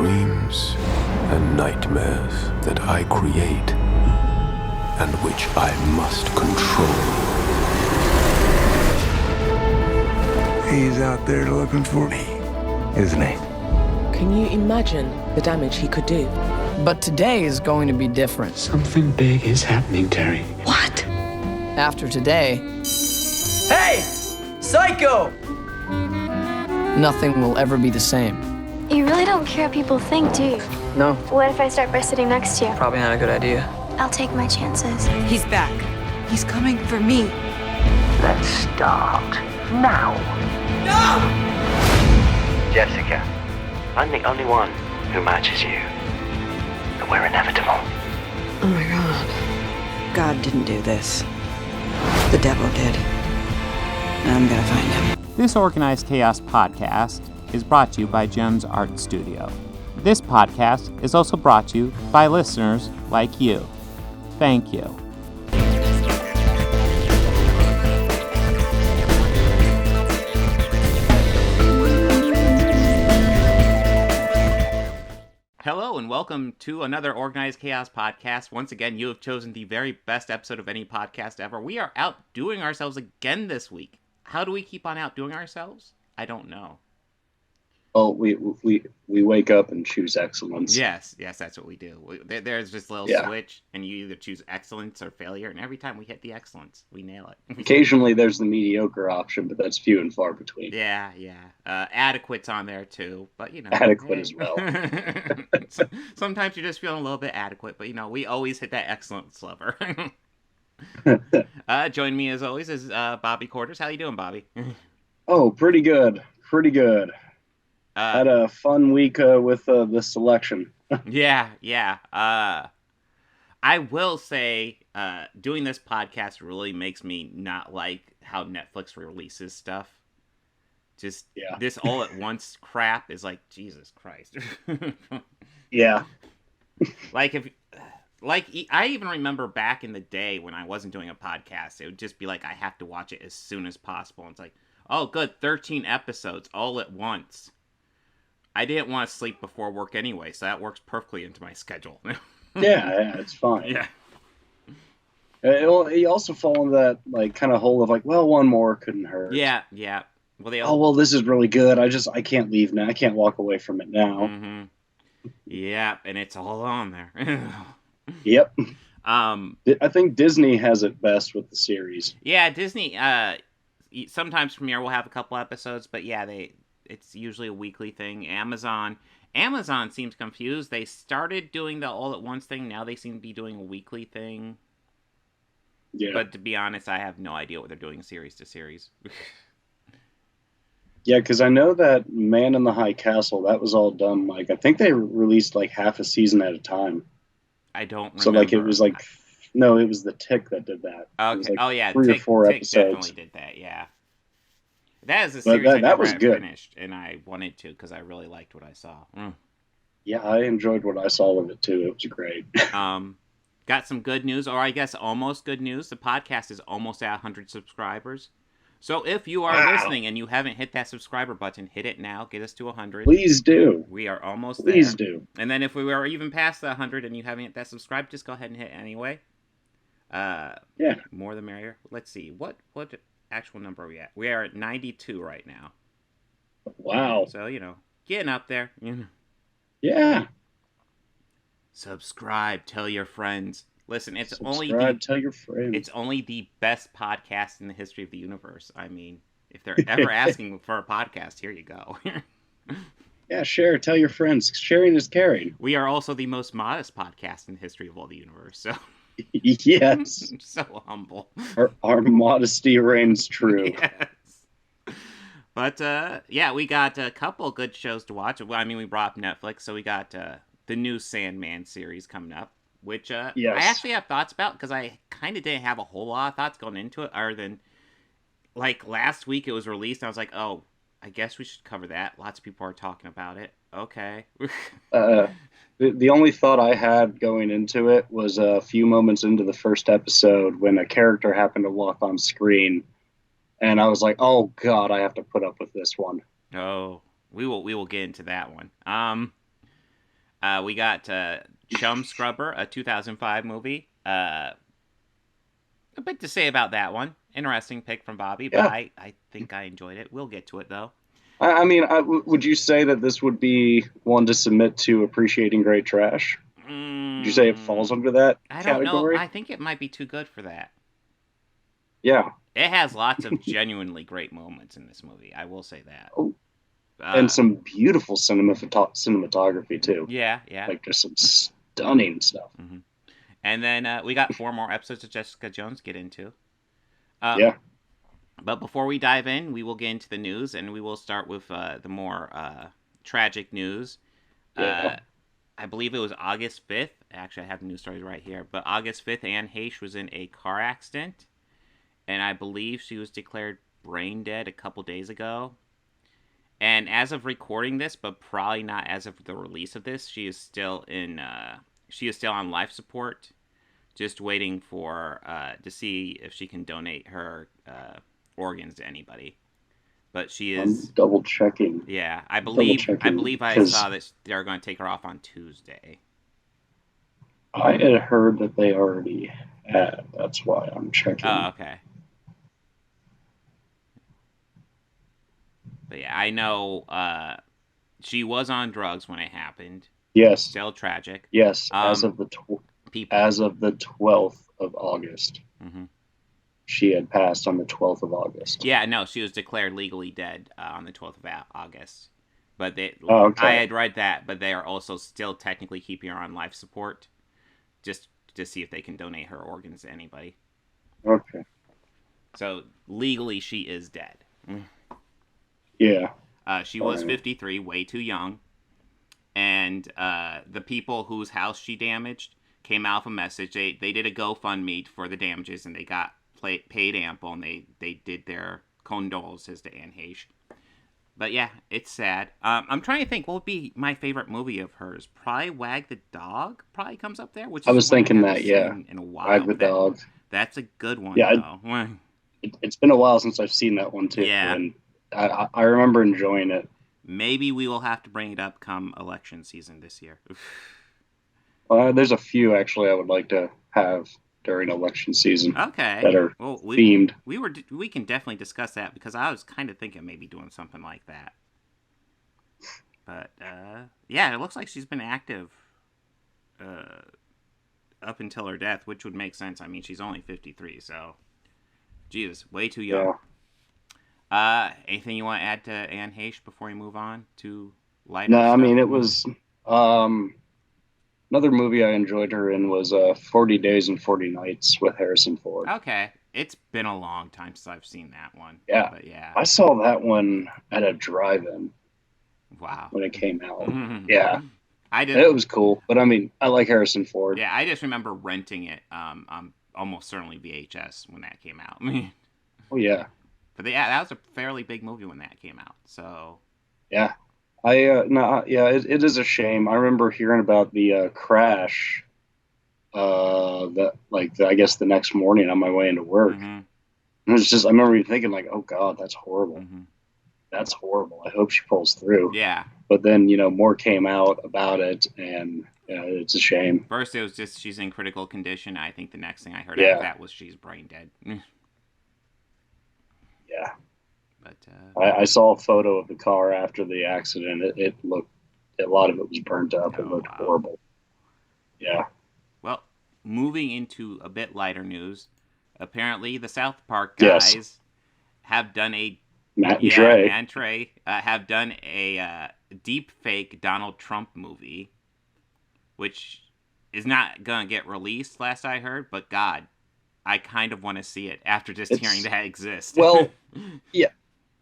dreams and nightmares that I create and which I must control. He's out there looking for me, isn't he? Can you imagine the damage he could do? But today is going to be different. Something big is happening, Terry. What? After today... Hey! Psycho! Nothing will ever be the same. You really don't care what people think, do you? No. What if I start by sitting next to you? Probably not a good idea. I'll take my chances. He's back. He's coming for me. Let's start now. No! Jessica, I'm the only one who matches you. But we're inevitable. Oh my God. God didn't do this. The devil did. And I'm gonna find him. This Organized Chaos podcast is brought to you by JEMS Art Studio. This podcast is also brought to you by listeners like you. Thank you. Hello and welcome to another Organized Chaos podcast. Once again, you have chosen the very best episode of any podcast ever. We are outdoing ourselves again this week. How do we keep on outdoing ourselves? I don't know. Oh, we wake up and choose excellence. Yes, that's what we do. There's this little switch, and you either choose excellence or failure, and every time we hit the excellence, we nail it. Occasionally there's the mediocre option, but that's few and far between. Yeah. Adequate's on there too, but you know. Adequate as well. Sometimes you're just feeling a little bit adequate, but you know, we always hit that excellence lever. Join me as always is Bobby Quarters. How you doing, Bobby? Oh, pretty good. Had a fun week with the selection. Yeah. I will say, doing this podcast really makes me not like how Netflix releases stuff. Just this all at once crap is like, Jesus Christ. Yeah. I even remember back in the day when I wasn't doing a podcast, it would just be like, I have to watch it as soon as possible. And it's like, oh, good, 13 episodes all at once. I didn't want to sleep before work anyway, so that works perfectly into my schedule. yeah, it's fine. Yeah. You also fall into that kind of hole of one more couldn't hurt. Yeah. Well, this is really good. I can't leave now. I can't walk away from it now. Mm-hmm. Yeah, and it's all on there. Yep. I think Disney has it best with the series. Yeah, Disney. Sometimes Premiere will have a couple episodes, but yeah, it's usually a weekly thing. Amazon seems confused. They started doing the all at once thing. Now they seem to be doing a weekly thing. Yeah. But to be honest, I have no idea what they're doing series to series. Yeah, because I know that Man in the High Castle, that was all done. I think they released half a season at a time. I don't remember. So it was no, it was the Tick that did that. Okay. It was 3 or 4 Tick episodes. Definitely did that. Yeah. That is a series I never finished, and I wanted to because I really liked what I saw. Yeah, I enjoyed what I saw of it too. It was great. Got some good news, or I guess almost good news. The podcast is almost at 100 subscribers. So if you are listening and you haven't hit that subscriber button, hit it now. Get us to 100. Please do. We are almost there. Please do. And then if we are even past the 100 and you haven't hit that subscribe, just go ahead and hit anyway. Yeah. More the merrier. Let's see. What actual number are we at? We are at 92 right now. Wow. So, getting up there. Yeah. Subscribe. Tell your friends. Listen, tell your friends. It's only the best podcast in the history of the universe. I mean, if they're ever asking for a podcast, here you go. Yeah, share. Tell your friends. Sharing is caring. We are also the most modest podcast in the history of all the universe. So, yes, so humble. Our modesty reigns true. Yes. But we got a couple good shows to watch. I mean, we brought up Netflix, so we got the new Sandman series coming up. Which I actually have thoughts about, because I kind of didn't have a whole lot of thoughts going into it, other than, last week it was released, and I was like, oh, I guess we should cover that. Lots of people are talking about it. Okay. The only thought I had going into it was a few moments into the first episode when a character happened to walk on screen, and I was like, oh, God, I have to put up with this one. Oh, we will get into that one. We got Chumscrubber, a 2005 movie. A bit to say about that one. Interesting pick from Bobby, but yeah. I think I enjoyed it. We'll get to it, though. I mean, would you say that this would be one to submit to Appreciating Great Trash? Would you say it falls under that category? I don't know. I think it might be too good for that. Yeah. It has lots of genuinely great moments in this movie. I will say that. Oh. And some beautiful cinematography, too. Yeah. Like, just some stunning stuff. Mm-hmm. And then we got 4 more episodes of Jessica Jones to get into. Yeah. But before we dive in, we will get into the news, and we will start with the more tragic news. Yeah. I believe it was August 5th. Actually, I have the news stories right here. But August 5th, Anne Heche was in a car accident, and I believe she was declared brain dead a couple days ago. And as of recording this, but probably not as of the release of this, she is still on life support, just waiting for to see if she can donate her organs to anybody. But she is double checking. Yeah, I believe I saw that they're going to take her off on Tuesday. I had heard that they already had. That's why I'm checking. Oh, okay. But yeah, I know she was on drugs when it happened. Yes. Still tragic. Yes, as of the 12th of August. Mm-hmm. She had passed on the 12th of August. Yeah, no, she was declared legally dead on the 12th of August. But okay. I had read that, but they are also still technically keeping her on life support, just to see if they can donate her organs to anybody. Okay. So legally, she is dead. Yeah. She was 53, way too young. And the people whose house she damaged came out with a message. They did a GoFundMe for the damages, and they got paid ample, and they did their condolences to Anne Heche. But yeah, it's sad. I'm trying to think what would be my favorite movie of hers. Probably Wag the Dog probably comes up there. Which I was thinking that, yeah. In a while. Wag the Dog. That's a good one, yeah, though. It's been a while since I've seen that one, too. Yeah. And I remember enjoying it. Maybe we will have to bring it up come election season this year. There's a few, actually, I would like to have during election season. Okay. That are themed. We can definitely discuss that, because I was kind of thinking maybe doing something like that. But, yeah, it looks like she's been active up until her death, which would make sense. I mean, she's only 53, so Jesus, way too young. Yeah. Anything you want to add to Anne Heche before we move on to lighter No, stuff? I mean, it was another movie I enjoyed her in was 40 Days and 40 Nights with Harrison Ford. Okay. It's been a long time since I've seen that one. Yeah. But yeah. I saw that one at a drive-in. Wow. When it came out. Mm-hmm. Yeah. It was cool, but I mean, I like Harrison Ford. Yeah, I just remember renting it almost certainly VHS when that came out. Oh, yeah. But yeah, that was a fairly big movie when that came out. So yeah, it is a shame. I remember hearing about the crash. I guess the next morning on my way into work. Mm-hmm. It was just I remember thinking like, oh God, that's horrible. Mm-hmm. That's horrible. I hope she pulls through. Yeah. But then more came out about it, and it's a shame. First, it was just she's in critical condition. I think the next thing I heard after that was she's brain dead. Yeah. But I saw a photo of the car after the accident. It looked, a lot of it was burnt up. It looked horrible. Yeah. Well, moving into a bit lighter news, apparently the South Park guys have done a Matt and Trey have done a deep fake Donald Trump movie, which is not gonna get released, last I heard. But God, I kind of want to see it after just hearing that exists. Well, yeah,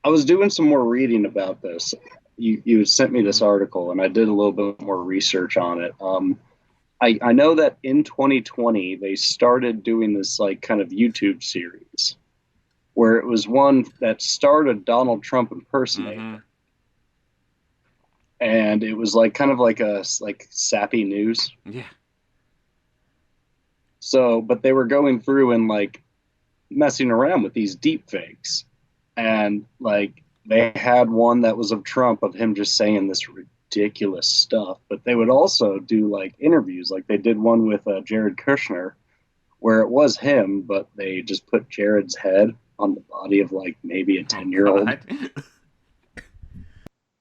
I was doing some more reading about this. You sent me this article, and I did a little bit more research on it. I know that in 2020 they started doing this like kind of YouTube series where it was one that starred a Donald Trump impersonator. Mm-hmm. And it was like kind of like a sappy news. Yeah. So, but they were going through and like messing around with these deep fakes. And like they had one that was of Trump, of him just saying this ridiculous stuff, but they would also do like interviews. Like they did one with Jared Kushner where it was him, but they just put Jared's head on the body of like maybe a 10-year-old.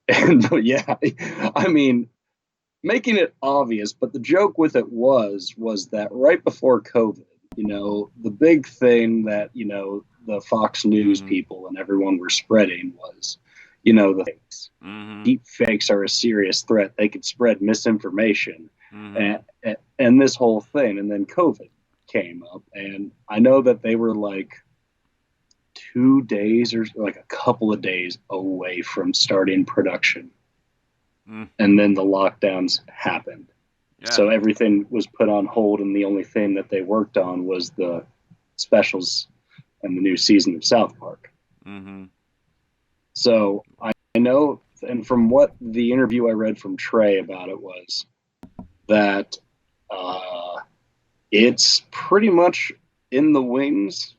And yeah, I mean, making it obvious, but the joke with it was that right before COVID, you know, the big thing that, you know, the Fox News people and everyone were spreading was, you know, the fakes. Deep fakes are a serious threat. They could spread misinformation and this whole thing. And then COVID came up, and I know that they were like 2 days or like a couple of days away from starting production. And then the lockdowns happened. Yeah. So everything was put on hold, and the only thing that they worked on was the specials and the new season of South Park. So I know, and from what the interview I read from Trey about it was, that it's pretty much in the wings,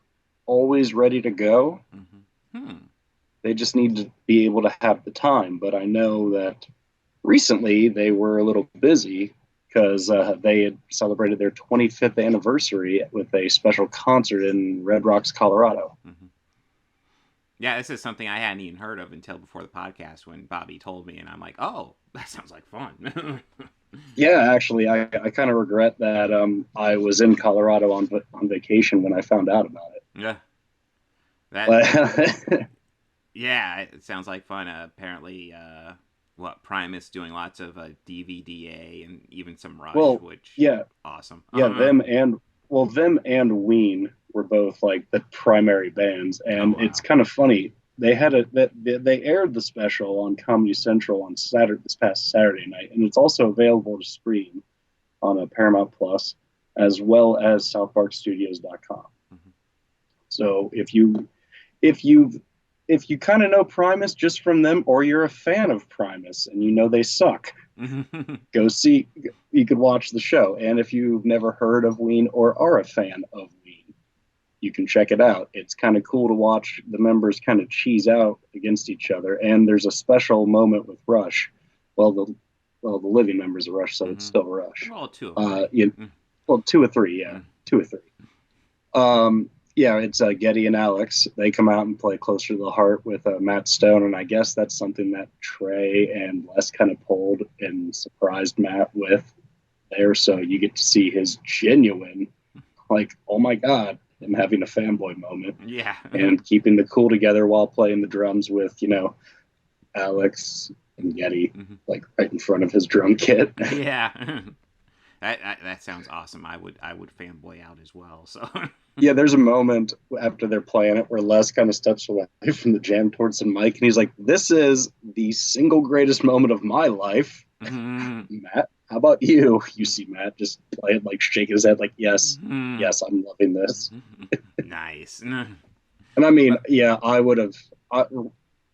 always ready to go. They just need to be able to have the time. But I know that recently they were a little busy because they had celebrated their 25th anniversary with a special concert in Red Rocks, Colorado. Yeah, this is something I hadn't even heard of until before the podcast when Bobby told me, and I'm like, oh, that sounds like fun. Yeah, actually, I kind of regret that I was in Colorado on vacation when I found out about it. Yeah. Yeah, it sounds like fun. Apparently, Primus doing lots of DVDA and even some Rush, which awesome. Yeah, them and Ween were both like the primary bands, and it's kind of funny. They had they aired the special on Comedy Central on this past Saturday night, and it's also available to stream on Paramount Plus as well as SouthParkStudios.com. So if you kind of know Primus just from them, or you're a fan of Primus and you know they suck, go see. You could watch the show, and if you've never heard of Ween or are a fan of Ween, you can check it out. It's kind of cool to watch the members kind of cheese out against each other. And there's a special moment with Rush. Well, the living members of Rush, so it's still Rush. Well, two. 2 or 3, yeah. 2 or 3. Yeah, it's Getty and Alex. They come out and play Closer to the Heart with Matt Stone, and I guess that's something that Trey and Les kind of pulled and surprised Matt with there. So you get to see his genuine, like, oh my God, him having a fanboy moment. Yeah. And keeping the cool together while playing the drums with, you know, Alex and Getty, like right in front of his drum kit. Yeah. That sounds awesome. I would fanboy out as well. So yeah, there's a moment after they're playing it where Les kind of steps away from the jam towards the mic, and he's like, "This is the single greatest moment of my life." Matt, how about you? You see Matt just play it, like shaking his head, like, "Yes, yes, I'm loving this." Nice. And I mean, yeah, I would have.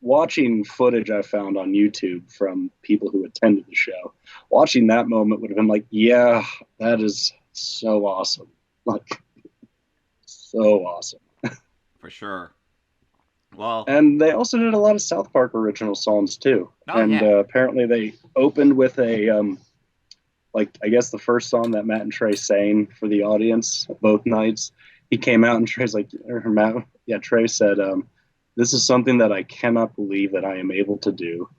Watching footage I found on YouTube from people who attended the show, watching that moment would have been like, yeah, that is so awesome. Like, so awesome. For sure. Well, and they also did a lot of South Park original songs too. Apparently they opened with a, like, I guess the first song that Matt and Trey sang for the audience both nights. He came out and Trey's like, Trey said, "This is something that I cannot believe that I am able to do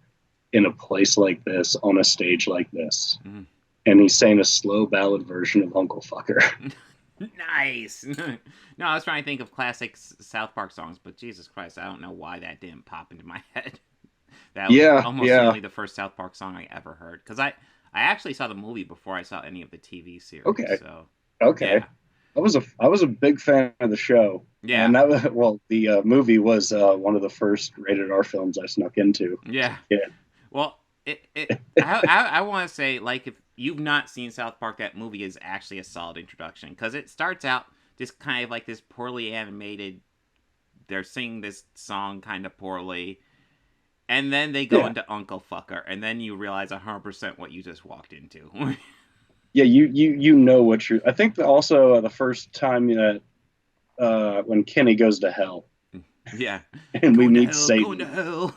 in a place like this, on a stage like this." And he sang a slow ballad version of Uncle Fucker. Nice. No, I was trying to think of classic South Park songs, but Jesus Christ, I don't know why that didn't pop into my head. That was almost really the first South Park song I ever heard. Because I actually saw the movie before I saw any of the TV series. Okay. So, okay. Yeah. I was a big fan of the show. Yeah. And that was, the movie was one of the first rated R films I snuck into. Yeah. Yeah. Well, I want to say, like, if you've not seen South Park, that movie is actually a solid introduction, because it starts out just kind of like this poorly animated. They're singing this song kind of poorly, and then they go into Uncle Fucker, and then you realize 100% what you just walked into. Yeah, you know what you. I think also the first time that when Kenny goes to hell. Yeah. And we meet Satan. Going to hell.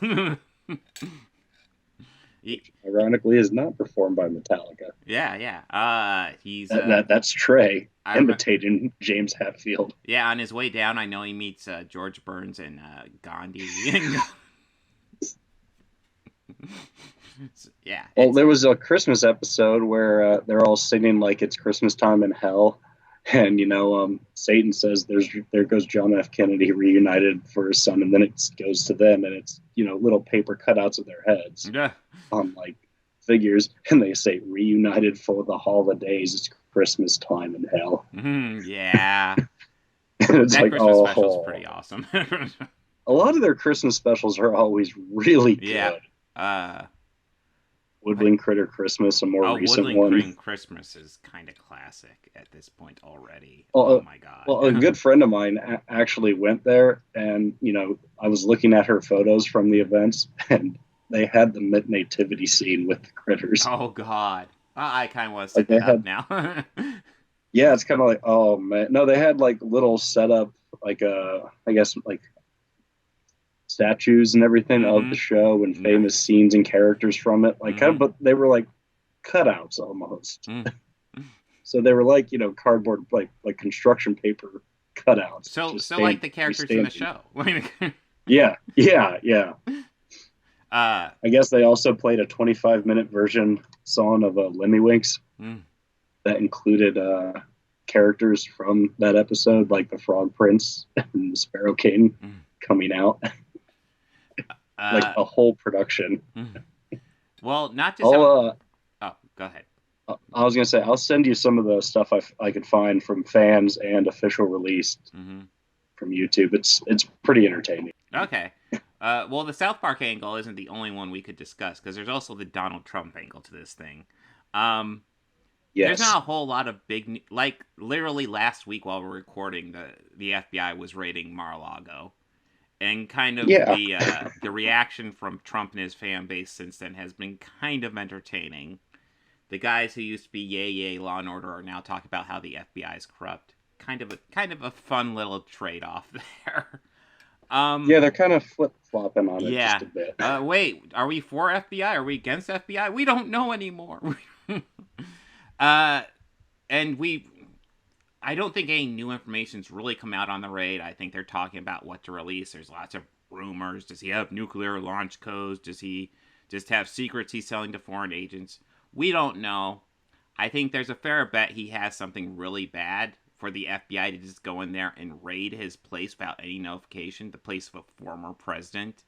Ironically, is not performed by Metallica. Yeah. He's that's Trey imitating James Hetfield. Yeah, on his way down, I know he meets George Burns and Gandhi. Yeah. Well, there was a Christmas episode where they're all singing like it's Christmas time in hell, and Satan says, "There goes John F. Kennedy reunited for his son," and then it goes to them, and it's little paper cutouts of their heads on like figures, and they say reunited for the holidays. It's Christmas time in hell. Yeah. It's that like, Christmas special's pretty awesome. A lot of their Christmas specials are always really good. Yeah. Woodland Critter Christmas, a more recent one. Woodland Critter Christmas is kind of classic at this point already. Oh my god. Well, a good friend of mine actually went there, and I was looking at her photos from the events, and they had the nativity scene with the critters. Oh god. I kind of want to set that up now. Yeah, it's kind of like, oh man. No, they had like little setup, like I guess like statues and everything of the show and famous scenes and characters from it. Like kind of, but they were like cutouts almost. So they were like, cardboard, like construction paper cutouts. So like the characters in the show. Yeah. I guess they also played a 25-minute version song of Lemmy-Winks that included characters from that episode, like the Frog Prince and the Sparrow King coming out. Like a whole production. Well, not just... go ahead. I was going to say, I'll send you some of the stuff I could find from fans and official release from YouTube. It's pretty entertaining. Okay. Well, the South Park angle isn't the only one we could discuss, because there's also the Donald Trump angle to this thing. Yes. There's not a whole lot of big... Like, literally last week while we're recording, the FBI was raiding Mar-a-Lago. And kind of the reaction from Trump and his fan base since then has been kind of entertaining. The guys who used to be yay Law and Order are now talking about how the FBI is corrupt. Kind of a fun little trade-off there. They're kind of flip-flopping on it just a bit. Wait, are we for FBI? Are we against FBI? We don't know anymore. I don't think any new information's really come out on the raid. I think they're talking about what to release. There's lots of rumors. Does he have nuclear launch codes? Does he just have secrets he's selling to foreign agents? We don't know. I think there's a fair bet he has something really bad for the FBI to just go in there and raid his place without any notification, the place of a former president.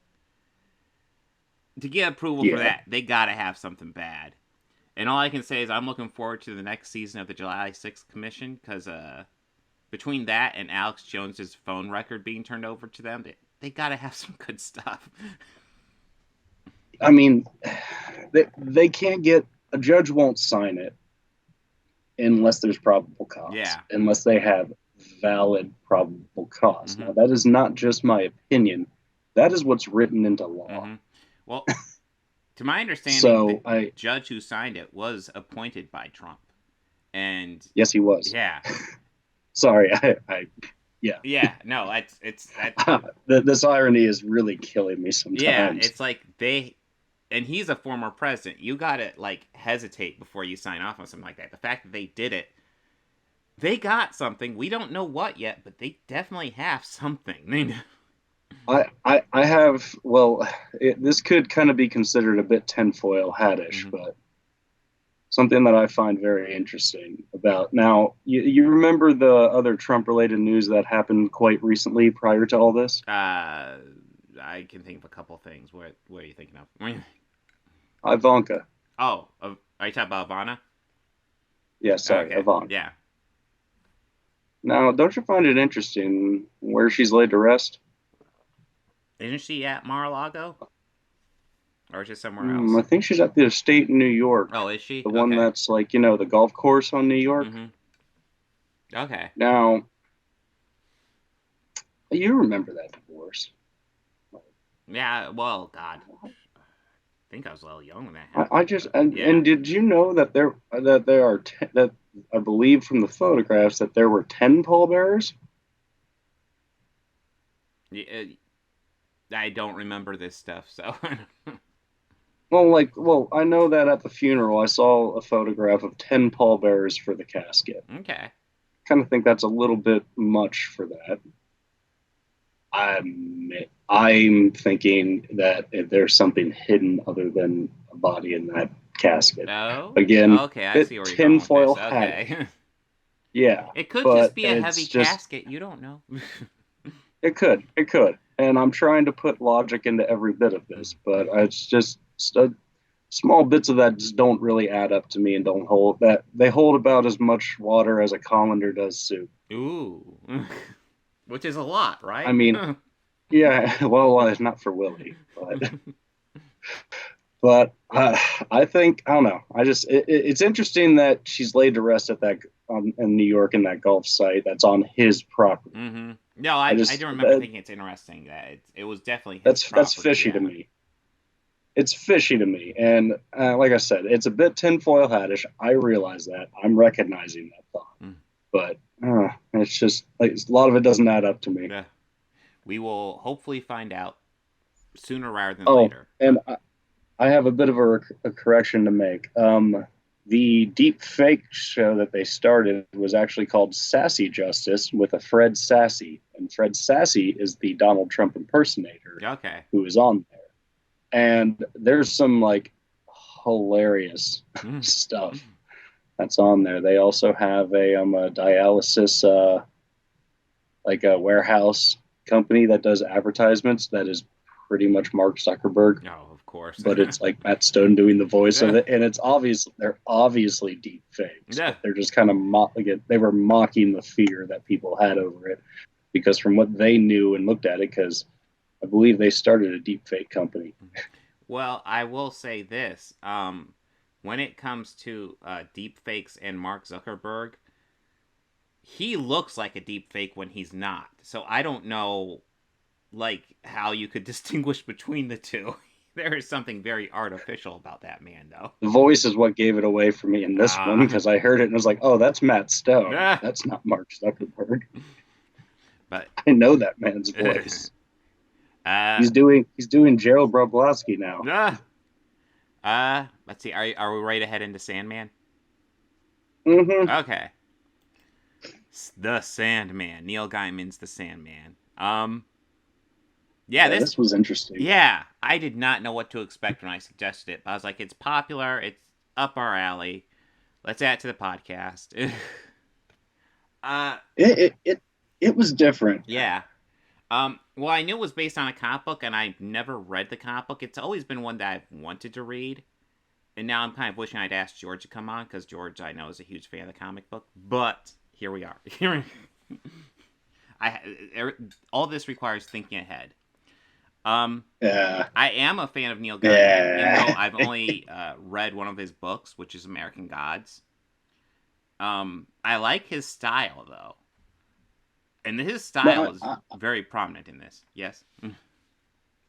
To get approval for that, they gotta have something bad. And all I can say is I'm looking forward to the next season of the July 6th Commission, because between that and Alex Jones's phone record being turned over to them, they gotta have some good stuff. I mean, they can't get... A judge won't sign it unless there's probable cause. Yeah. Unless they have valid probable cause. Now, that is not just my opinion. That is what's written into law. Well... To my understanding, the judge who signed it was appointed by Trump, and yes, he was. Yeah. Sorry, yeah. Yeah, no, it's this irony is really killing me sometimes. Yeah, it's like and he's a former president. You gotta hesitate before you sign off on something like that. The fact that they did it, they got something. We don't know what yet, but they definitely have something. I have, this could kind of be considered a bit tinfoil hat-ish, but something that I find very interesting about. Now, you remember the other Trump-related news that happened quite recently prior to all this? I can think of a couple things. What are you thinking of? Ivanka. Oh, are you talking about Ivana? Yeah, sorry, Ivanka. Yeah. Now, don't you find it interesting where she's laid to rest? Isn't she at Mar-a-Lago? Or is she somewhere else? I think she's at the estate in New York. Oh, is she? The one that's the golf course on New York. Okay. Now, you remember that divorce. Yeah, well, God. I think I was a little young when that happened. And did you know that there are that I believe from the photographs that there were 10 pallbearers? I don't remember this stuff, so. I know that at the funeral I saw a photograph of 10 pallbearers for the casket. Okay. Kind of think that's a little bit much for that. I'm thinking that if there's something hidden other than a body in that casket. Oh? Again, Okay, I see where you're going with tinfoil this. hat. Okay. Yeah. It could just be a heavy casket. You don't know. It could. And I'm trying to put logic into every bit of this, but it's just small bits of that just don't really add up to me and don't hold that. They hold about as much water as a colander does soup. Ooh. Which is a lot, right? I mean, yeah, well, not for Willie, but I think, I don't know. It's interesting that she's laid to rest at that in New York in that golf site that's on his property. Mm-hmm. No, I do remember thinking it's interesting that it was definitely his property. That's fishy to me. It's fishy to me, and like I said, it's a bit tinfoil hattish. I realize that. I'm recognizing that thought, but it's just like a lot of it doesn't add up to me. Yeah. We will hopefully find out sooner rather than later. And I have a bit of a correction to make. The deep fake show that they started was actually called Sassy Justice with a Fred Sassy, and Fred Sassy is the Donald Trump impersonator. Okay. Who is on there. And there's some like hilarious stuff that's on there. They also have a dialysis like a warehouse company that does advertisements that is pretty much Mark Zuckerberg. Oh, of course. But it's like Matt Stone doing the voice of it, and they're obviously deep fakes. Yeah. They're just kind of they were mocking the fear that people had over it, because from what they knew and looked at it, because I believe they started a deep fake company. Well, I will say this. When it comes to deep fakes and Mark Zuckerberg, he looks like a deep fake when he's not. So I don't know like how you could distinguish between the two. There is something very artificial about that man, though. The voice is what gave it away for me in this one, because I heard it and was like, oh, that's Matt Stone. That's not Mark Zuckerberg. But I know that man's voice. He's doing Gerald Broblovsky now. Let's see. Are we ready to head into Sandman? Mm-hmm. Okay. The Sandman. Neil Gaiman's The Sandman. Yeah, this was interesting. Yeah, I did not know what to expect when I suggested it. But I was like, it's popular. It's up our alley. Let's add it to the podcast. It was different. Yeah. Well, I knew it was based on a comic book, and I never read the comic book. It's always been one that I've wanted to read. And now I'm kind of wishing I'd asked George to come on, because George, I know, is a huge fan of the comic book. But here we are. All this requires thinking ahead. I am a fan of Neil Gaiman, even though I've only read one of his books, which is American Gods. I like his style, though. And his style is very prominent in this. Yes?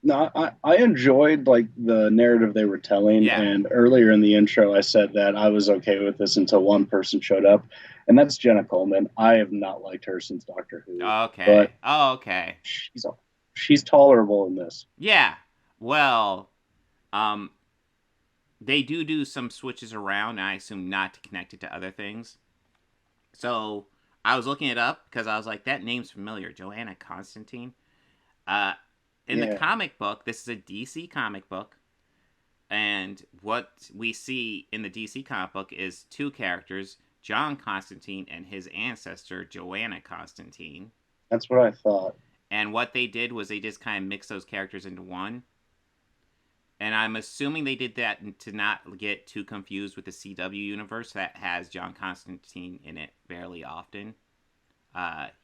No, I enjoyed like the narrative they were telling. Yeah. And earlier in the intro, I said that I was okay with this until one person showed up. And that's Jenna Coleman. I have not liked her since Doctor Who. Okay. Okay. She's tolerable in this. Yeah. Well, they do some switches around, and I assume not to connect it to other things. So I was looking it up because I was like, that name's familiar. Joanna Constantine. In the comic book, this is a DC comic book. And what we see in the DC comic book is two characters, John Constantine and his ancestor, Joanna Constantine. That's what I thought. And what they did was they just kind of mixed those characters into one. And I'm assuming they did that to not get too confused with the CW universe that has John Constantine in it fairly often.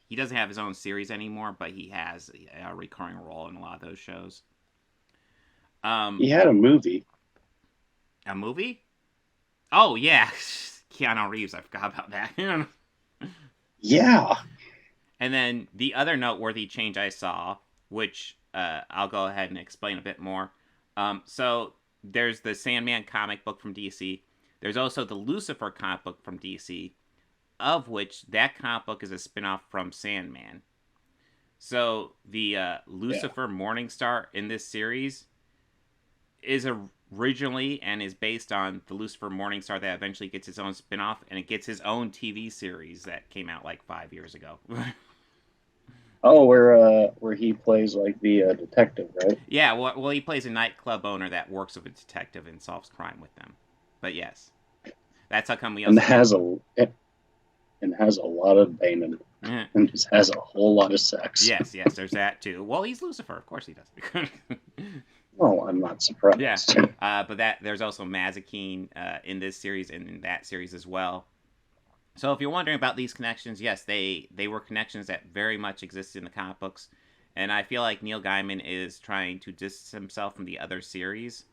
He doesn't have his own series anymore, but he has a recurring role in a lot of those shows. He had a movie. A movie? Oh, yeah. Keanu Reeves, I forgot about that. Yeah. And then the other noteworthy change I saw, which I'll go ahead and explain a bit more. So there's the Sandman comic book from DC. There's also the Lucifer comic book from DC, of which that comic book is a spinoff from Sandman. So the Lucifer Morningstar in this series is a originally and is based on the Lucifer Morningstar that eventually gets its own spinoff, and it gets his own TV series that came out like 5 years ago. Oh, where he plays like the detective, right? Yeah, well, he plays a nightclub owner that works with a detective and solves crime with them. But yes, that's how come we also and has a lot of banging and just has a whole lot of sex. Yes, there's that too. Well, he's Lucifer, of course he does. Well, I'm not surprised. Yeah, but there's also Mazikeen in this series and in that series as well. So if you're wondering about these connections, yes, they were connections that very much existed in the comic books. And I feel like Neil Gaiman is trying to distance himself from the other series.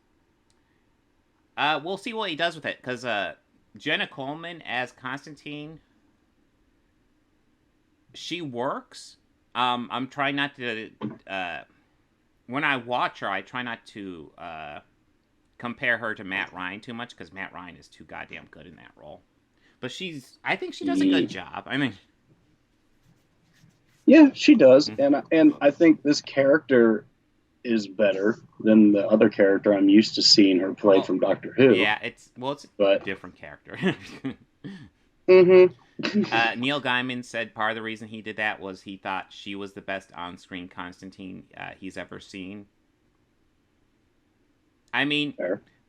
We'll see what he does with it, because Jenna Coleman as Constantine, she works. I'm trying not to... when I watch her, I try not to compare her to Matt Ryan too much, because Matt Ryan is too goddamn good in that role. But I think she does a good job. I mean... Yeah, she does. And I think this character is better than the other character I'm used to seeing her play from Doctor Who. Yeah, it's a different character. Neil Gaiman said part of the reason he did that was he thought she was the best on-screen Constantine he's ever seen. I mean,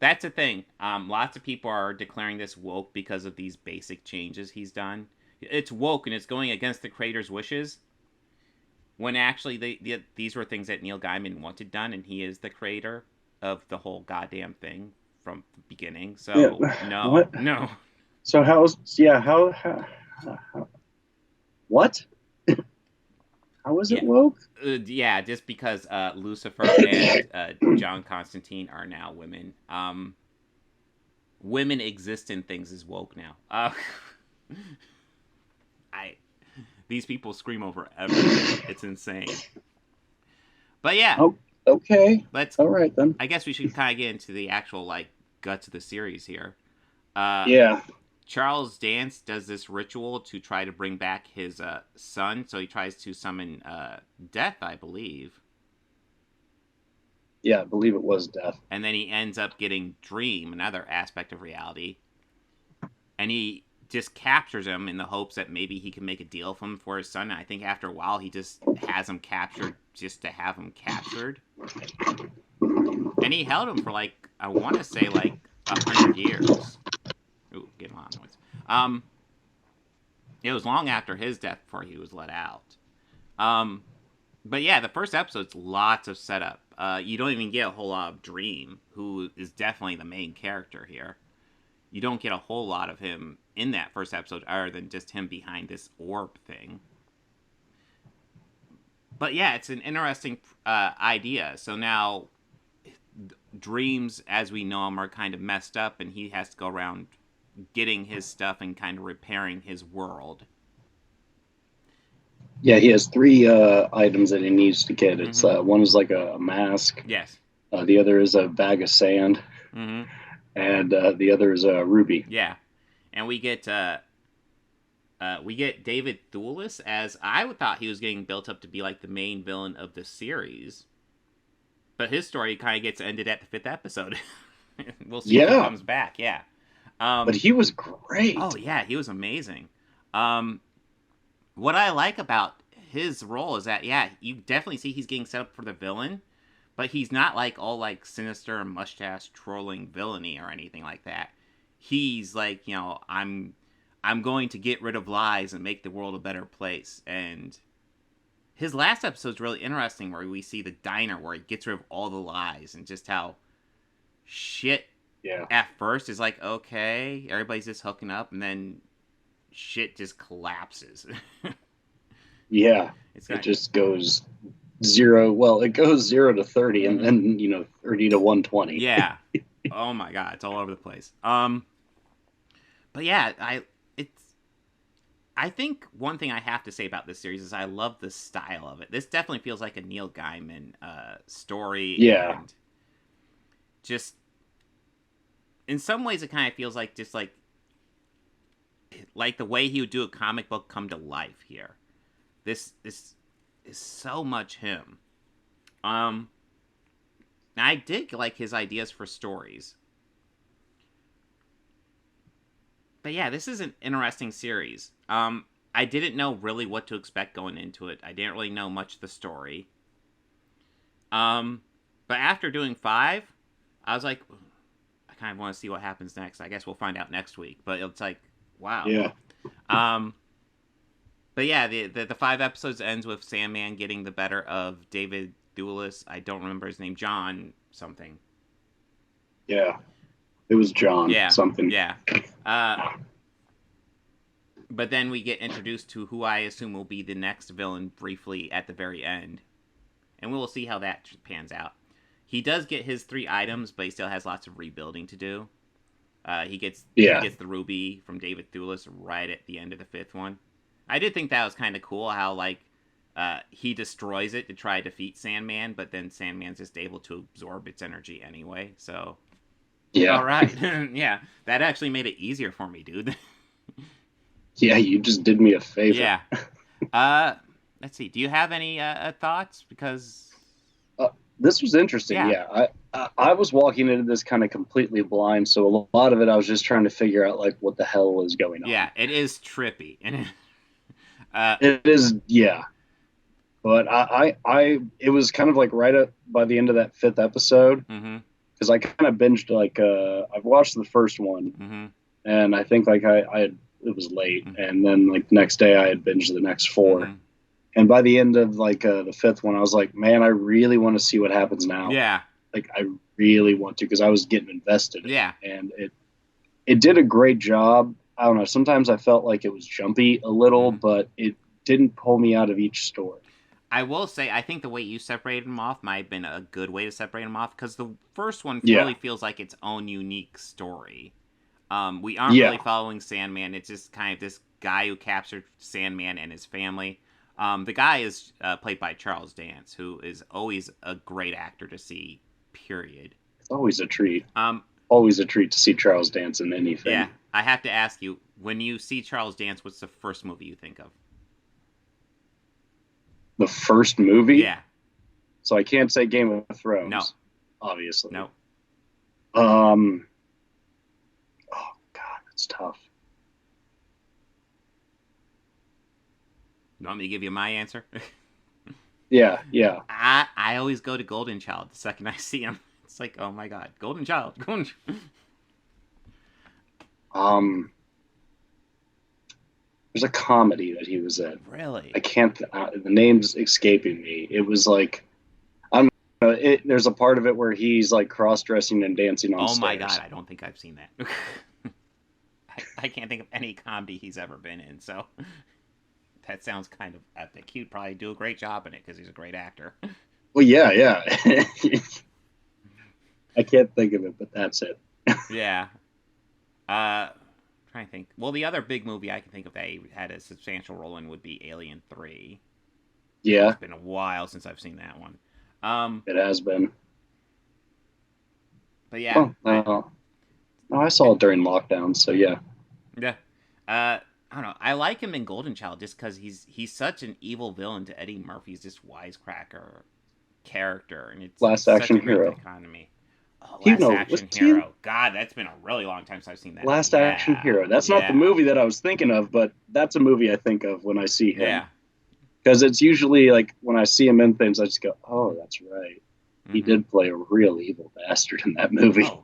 that's the thing. Lots of people are declaring this woke because of these basic changes he's done. It's woke and it's going against the creator's wishes. When actually these were things that Neil Gaiman wanted done, and he is the creator of the whole goddamn thing from the beginning. So no. So how what? How is it woke? Yeah, just because Lucifer and John Constantine are now women. Women exist in things is woke now. These people scream over everything. It's insane. But yeah. Oh, okay. All right then. I guess we should kind of get into the actual guts of the series here. Yeah. Charles Dance does this ritual to try to bring back his son. So he tries to summon Death, I believe. Yeah, I believe it was Death. And then he ends up getting Dream, another aspect of reality. And he just captures him in the hopes that maybe he can make a deal for his son. And I think after a while, he just has him captured just to have him captured. And he held him for I want to say 100 years. Ooh, get on noise. It was long after his death before he was let out. But yeah, the first episode's lots of setup. You don't even get a whole lot of Dream, who is definitely the main character here. You don't get a whole lot of him in that first episode other than just him behind this orb thing. But yeah, it's an interesting idea. So now Dreams, as we know him, are kind of messed up, and he has to go around getting his stuff and kind of repairing his world. Yeah, he has 3 items that he needs to get. It's one is like a mask. Yes. The other is a bag of sand. Mm-hmm. And the other is a ruby. Yeah, and we get David Thewlis as I thought he was getting built up to be the main villain of the series, but his story kind of gets ended at the 5th episode. We'll see if he comes back. Yeah, but he was great. Oh yeah, he was amazing. What I like about his role is that you definitely see he's getting set up for the villain. But he's not all sinister and mustache trolling villainy or anything like that. He's I'm going to get rid of lies and make the world a better place. And his last episode's really interesting, where we see the diner where he gets rid of all the lies and just how shit at first is okay, everybody's just hooking up, and then shit just collapses. Yeah, it just goes 0. Well, it goes 0 to 30, and then 30 to 120. Yeah. Oh my god, it's all over the place. But yeah, I think one thing I have to say about this series is I love the style of it. This definitely feels like a Neil Gaiman story. Yeah. And just in some ways, it kind of feels like just like the way he would do a comic book come to life here. This is so much him. I did like his ideas for stories. But yeah, this is an interesting series. I didn't know really what to expect going into it. I didn't really know much of the story. But after doing 5, I was like, I kind of want to see what happens next. I guess we'll find out next week. But it's like, wow. Yeah. But yeah, the 5 episodes ends with Sandman getting the better of David Thewlis. I don't remember his name. John something. Yeah. It was John something. Yeah. But then we get introduced to who I assume will be the next villain briefly at the very end. And we will see how that pans out. He does get his 3 items, but he still has lots of rebuilding to do. He gets the ruby from David Thewlis right at the end of the 5th one. I did think that was kind of cool how, like, he destroys it to try to defeat Sandman, but then Sandman's just able to absorb its energy anyway, so... Yeah. All right. Yeah, that actually made it easier for me, dude. Yeah, you just did me a favor. Yeah. Let's see. Do you have any thoughts? Because this was interesting. Yeah. I was walking into this kind of completely blind, so a lot of it I was just trying to figure out like what the hell was going on. Yeah, it is trippy, and it is. Yeah. But it was kind of like by the end of that 5th episode. Mm-hmm. Because I kind of binged, like, I've watched the first one, mm-hmm. and I think, like, it was late, mm-hmm. and then, like, next day I had binged the next 4. Mm-hmm. And by the end of, like, the 5th one, I was like, man, I really want to see what happens now. Yeah. Like, I really want to, because I was getting invested. Yeah. And it did a great job. I don't know, sometimes I felt like it was jumpy a little, mm-hmm. but it didn't pull me out of each story. I will say, I think the way you separated them off might have been a good way to separate them off, because the first one really feels like its own unique story. We aren't really following Sandman. It's just kind of this guy who captured Sandman and his family. The guy is played by Charles Dance, who is always a great actor to see, period. It's always a treat. Always a treat to see Charles Dance in anything. Yeah, I have to ask you, when you see Charles Dance, what's the first movie you think of? The first movie? Yeah. So I can't say Game of Thrones. No. Obviously. No. Oh, God, that's tough. You want me to give you my answer? Yeah. I always go to Golden Child the second I see him. It's like, oh my God, Golden Child. There's a comedy that he was in. Really? I can't. The name's escaping me. It was like, I don't know. There's a part of it where he's like cross-dressing and dancing on stairs. Oh my God! I don't think I've seen that. I can't think of any comedy he's ever been in. So that sounds kind of epic. He'd probably do a great job in it because he's a great actor. Well, yeah. I can't think of it, but that's it. Yeah. Trying to think. Well, the other big movie I can think of that he had a substantial role in would be Alien 3. Yeah. It's been a while since I've seen that one. It has been. But yeah. I saw it during lockdown, so yeah. Yeah. I don't know. I like him in Golden Child just because he's such an evil villain to Eddie Murphy's just wisecracker character, and it's Last such Action a great Hero. dichotomy. Oh, Action Hero. He... God, that's been a really long time since I've seen that. Last Action Hero. That's not the movie that I was thinking of, but that's a movie I think of when I see him. Yeah. Because it's usually like when I see him in things, I just go, oh, that's right. Mm-hmm. He did play a real evil bastard in that movie. Oh.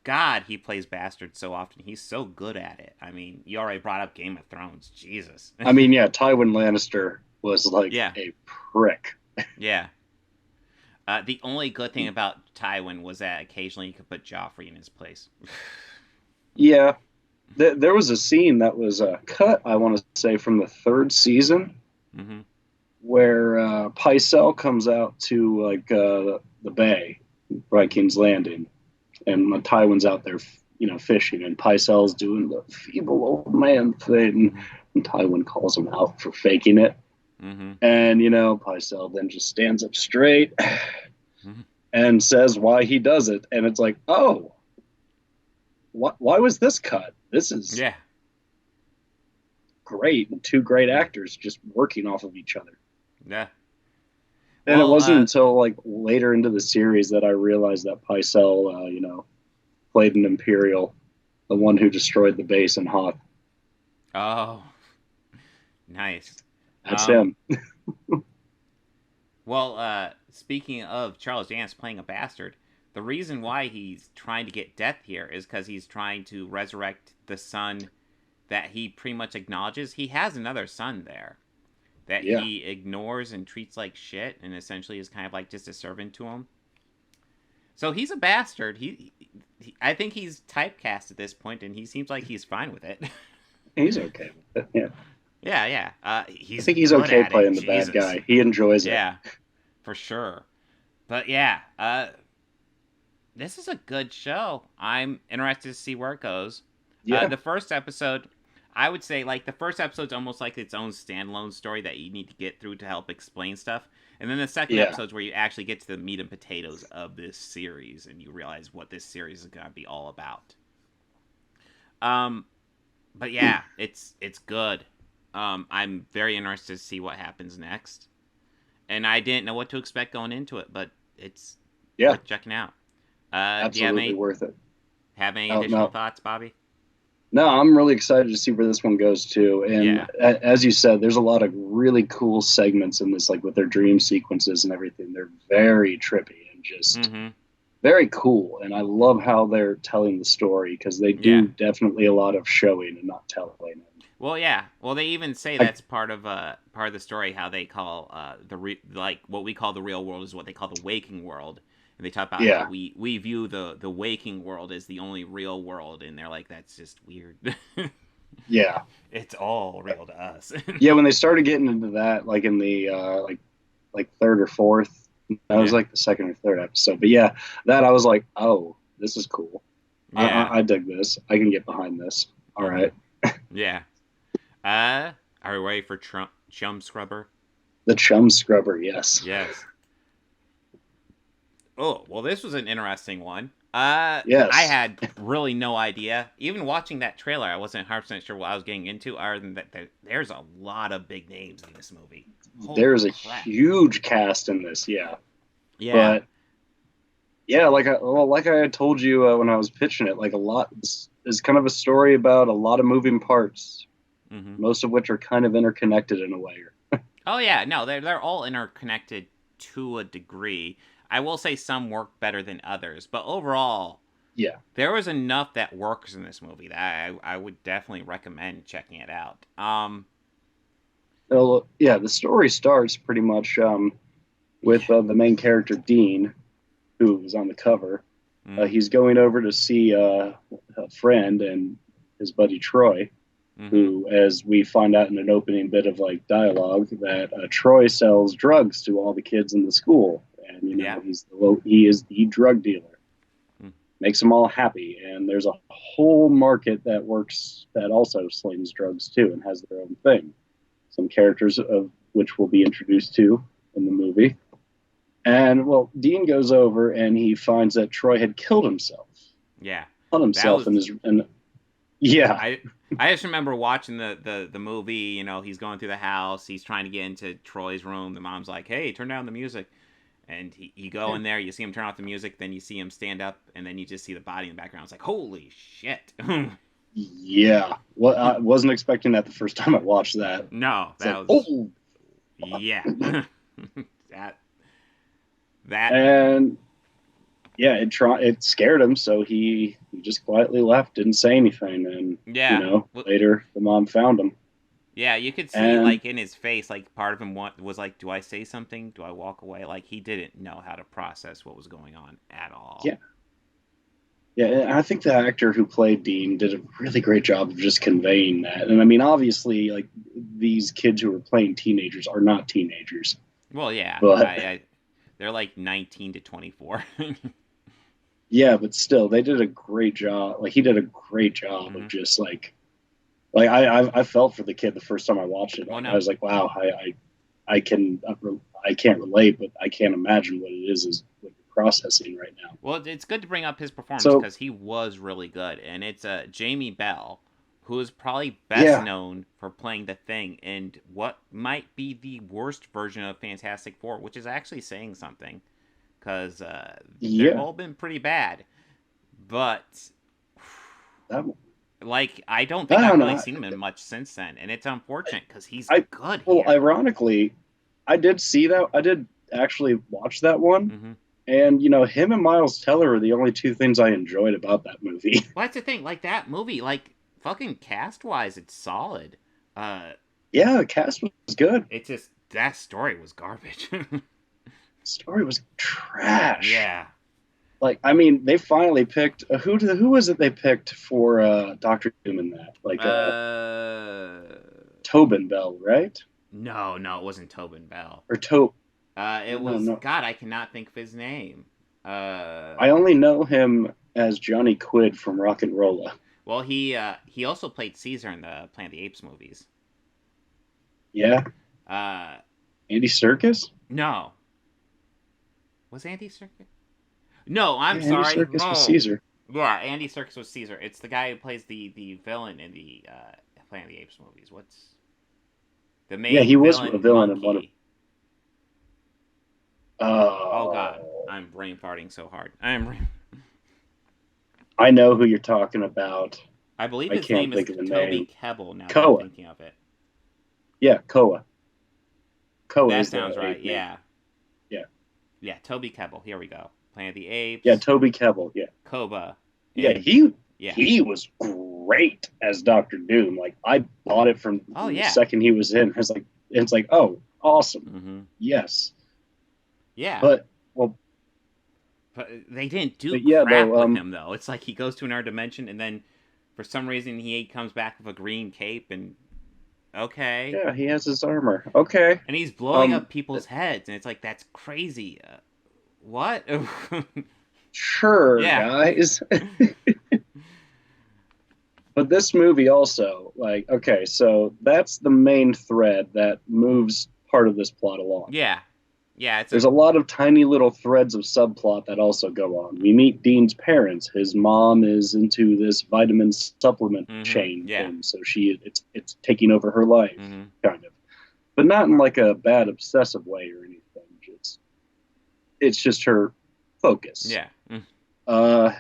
God, he plays bastard so often. He's so good at it. I mean, you already brought up Game of Thrones. Jesus. I mean, yeah, Tywin Lannister was like a prick. Yeah. The only good thing about Tywin was that occasionally you could put Joffrey in his place. Yeah. There was a scene that was cut, I want to say, from the 3rd season, where Pycelle comes out to like the bay, Bright King's Landing, and Tywin's out there, fishing, and Pycelle's doing the feeble old man thing, and Tywin calls him out for faking it. And, Pycelle then just stands up straight and says why he does it. And it's like, oh, why was this cut? This is great. And 2 great actors just working off of each other. Yeah. And it wasn't until like later into the series that I realized that Pycelle, played an Imperial, the one who destroyed the base in Hoth. Oh, nice. That's him. Well, speaking of Charles Dance playing a bastard, the reason why he's trying to get death here is because he's trying to resurrect the son that he pretty much acknowledges. He has another son there that he ignores and treats like shit, and essentially is kind of like just a servant to him. So he's a bastard. I think he's typecast at this point, and he seems like he's fine with it. He's okay with it, yeah. Yeah. I think he's okay playing the bad guy. He enjoys it. Yeah, for sure. But yeah, this is a good show. I'm interested to see where it goes. Yeah. The first episode, I would say, like, the first episode's almost like its own standalone story that you need to get through to help explain stuff. And then the second episode's where you actually get to the meat and potatoes of this series, and you realize what this series is going to be all about. But yeah, it's good. I'm very interested to see what happens next. And I didn't know what to expect going into it, but it's worth checking out. Absolutely worth it. Have any additional thoughts, Bobby? No, I'm really excited to see where this one goes too. And as you said, there's a lot of really cool segments in this, like with their dream sequences and everything. They're very trippy and just very cool. And I love how they're telling the story, because they do definitely a lot of showing and not telling. Well, yeah. Well, they even say that's part of the story. How they call what we call the real world is what they call the waking world. And they talk about how we view the waking world as the only real world, and they're like, that's just weird. Yeah. It's all real to us. Yeah, when they started getting into that, like in the like third or fourth, that was like the second or third episode. But yeah, that I was like, oh, this is cool. Yeah. I dig this. I can get behind this. All right. Yeah. Are we ready for Chumscrubber? The Chumscrubber, yes. Yes. Oh, well, this was an interesting one. Yes. I had really no idea. Even watching that trailer, I wasn't 100% sure what I was getting into, other than that there's a lot of big names in this movie. There's a huge cast in this, yeah. Yeah. But, yeah, like I had told you when I was pitching it, like a lot is kind of a story about a lot of moving parts, most of which are kind of interconnected in a way. Oh, yeah. No, they're all interconnected to a degree. I will say some work better than others, but overall, there was enough that works in this movie that I would definitely recommend checking it out. Well, yeah, the story starts pretty much with the main character, Dean, who is on the cover. He's going over to see a friend and his buddy Troy, who, as we find out in an opening bit of like dialogue, that Troy sells drugs to all the kids in the school. And, he is the drug dealer. Makes them all happy. And there's a whole market that works that also slings drugs, too, and has their own thing. Some characters of which we'll be introduced to in the movie. And, well, Dean goes over and he finds that Troy had killed himself. Yeah. Killed himself I just remember watching the movie, he's going through the house, he's trying to get into Troy's room. The mom's like, hey, turn down the music. And you go in there, you see him turn off the music, then you see him stand up, and then you just see the body in the background. It's like, holy shit. Yeah. Well, I wasn't expecting that the first time I watched that. No. Yeah. that. And, yeah, it scared him, so he just quietly left, didn't say anything. And, later the mom found him. Yeah, you could see, like, in his face, like, part of him was like, do I say something? Do I walk away? Like, he didn't know how to process what was going on at all. Yeah. Yeah, and I think the actor who played Dean did a really great job of just conveying that. And, I mean, obviously, like, these kids who are playing teenagers are not teenagers. Well, yeah. But they're, like, 19 to 24. Yeah, but still, they did a great job. Like, he did a great job of just, like I felt for the kid the first time I watched it. I was like, wow, I can't relate, but I can't imagine what it is what you're processing right now. Well, it's good to bring up his performance because he was really good, and it's Jamie Bell, who is probably best known for playing the Thing in what might be the worst version of Fantastic Four, which is actually saying something, because they've all been pretty bad. But I don't think I've really seen him in much since then, and it's unfortunate because he's good. Well, ironically, I did see that. I did actually watch that one. Mm-hmm. And, him and Miles Teller are the only two things I enjoyed about that movie. Well, that's the thing. That movie, fucking cast-wise, it's solid. Yeah, the cast was good. It's just, that story was garbage. Story was trash. Yeah. They finally picked... Who was it they picked for Dr. Doom in that? Tobin Bell, right? No, it wasn't Tobin Bell. Or it was... No. God, I cannot think of his name. I only know him as Johnny Quid from Rock and Rolla. Well, he also played Caesar in the Planet of the Apes movies. Yeah? Andy Serkis? No. Was Andy Serkis? No, I'm sorry. Andy Serkis was Caesar. Yeah, Andy Serkis was Caesar. It's the guy who plays the villain in the Planet of the Apes movies. What's the main? Yeah, he was a villain in one of. Oh God, I'm brain farting so hard. I know who you're talking about. I believe his name is Toby Kebbell. Now Koa. I'm thinking of it. Yeah, Koa. That sounds right. Yeah. Yeah, Toby Kebbell. Here we go. Planet of the Apes. Yeah, Toby Kebbell. Yeah. Koba. He was great as Dr. Doom. I bought it from the second he was in. It's like, oh, awesome. Mm-hmm. Yes. Yeah. But they didn't do crap with him, though. It's like he goes to another dimension, and then for some reason he comes back with a green cape, and okay. Yeah, he has his armor. Okay. And he's blowing up people's heads, and it's like, that's crazy. What? Sure, guys. But this movie also, so that's the main thread that moves part of this plot along. Yeah. Yeah, there's a lot of tiny little threads of subplot that also go on. We meet Dean's parents. His mom is into this vitamin supplement chain thing, so it's taking over her life, kind of, but not in a bad obsessive way or anything. It's just her focus. Yeah.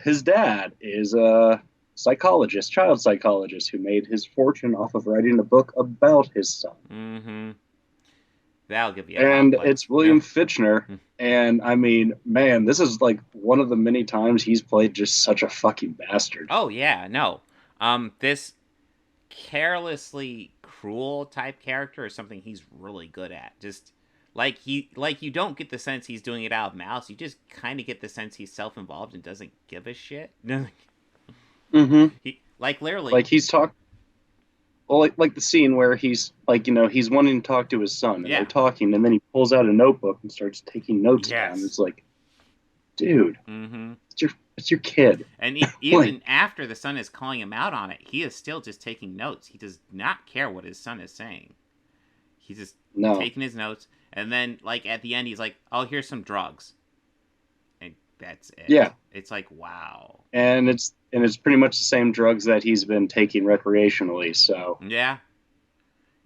His dad is a psychologist, child psychologist, who made his fortune off of writing a book about his son. Mm-hmm. That'll give you. And it's William Fichtner, and man, this is one of the many times he's played just such a fucking bastard. Oh yeah, no, this carelessly cruel type character is something he's really good at. Just you don't get the sense he's doing it out of malice. You just kind of get the sense he's self-involved and doesn't give a shit. He literally he's talking. Well, the scene where he's he's wanting to talk to his son, and they're talking, and then he pulls out a notebook and starts taking notes down. It's like, dude, it's your kid. And even after the son is calling him out on it, he is still just taking notes. He does not care what his son is saying. He's just taking his notes, and then at the end, he's like, "Oh, here's some drugs," and that's it. Yeah, it's like, wow. And it's pretty much the same drugs that he's been taking recreationally, so... Yeah.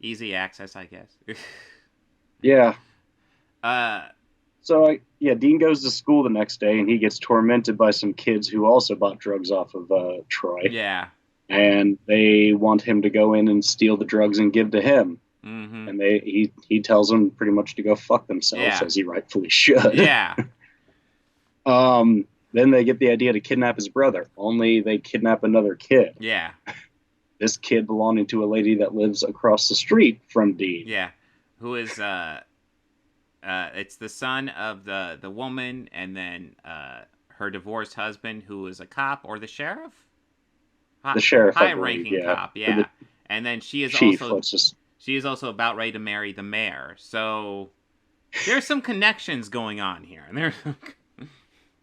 Easy access, I guess. Yeah. So, Dean goes to school the next day, and he gets tormented by some kids who also bought drugs off of Troy. Yeah. And they want him to go in and steal the drugs and give to him. Mm-hmm. And he tells them pretty much to go fuck themselves, as he rightfully should. Yeah. Then they get the idea to kidnap his brother, only they kidnap another kid. Yeah. This kid belonging to a lady that lives across the street from Dean. Yeah. Who is, it's the son of the woman, and then her divorced husband, who is a cop, or the sheriff? The sheriff, high-ranking cop, yeah. And then she is she is also about ready to marry the mayor. So there's some connections going on here. And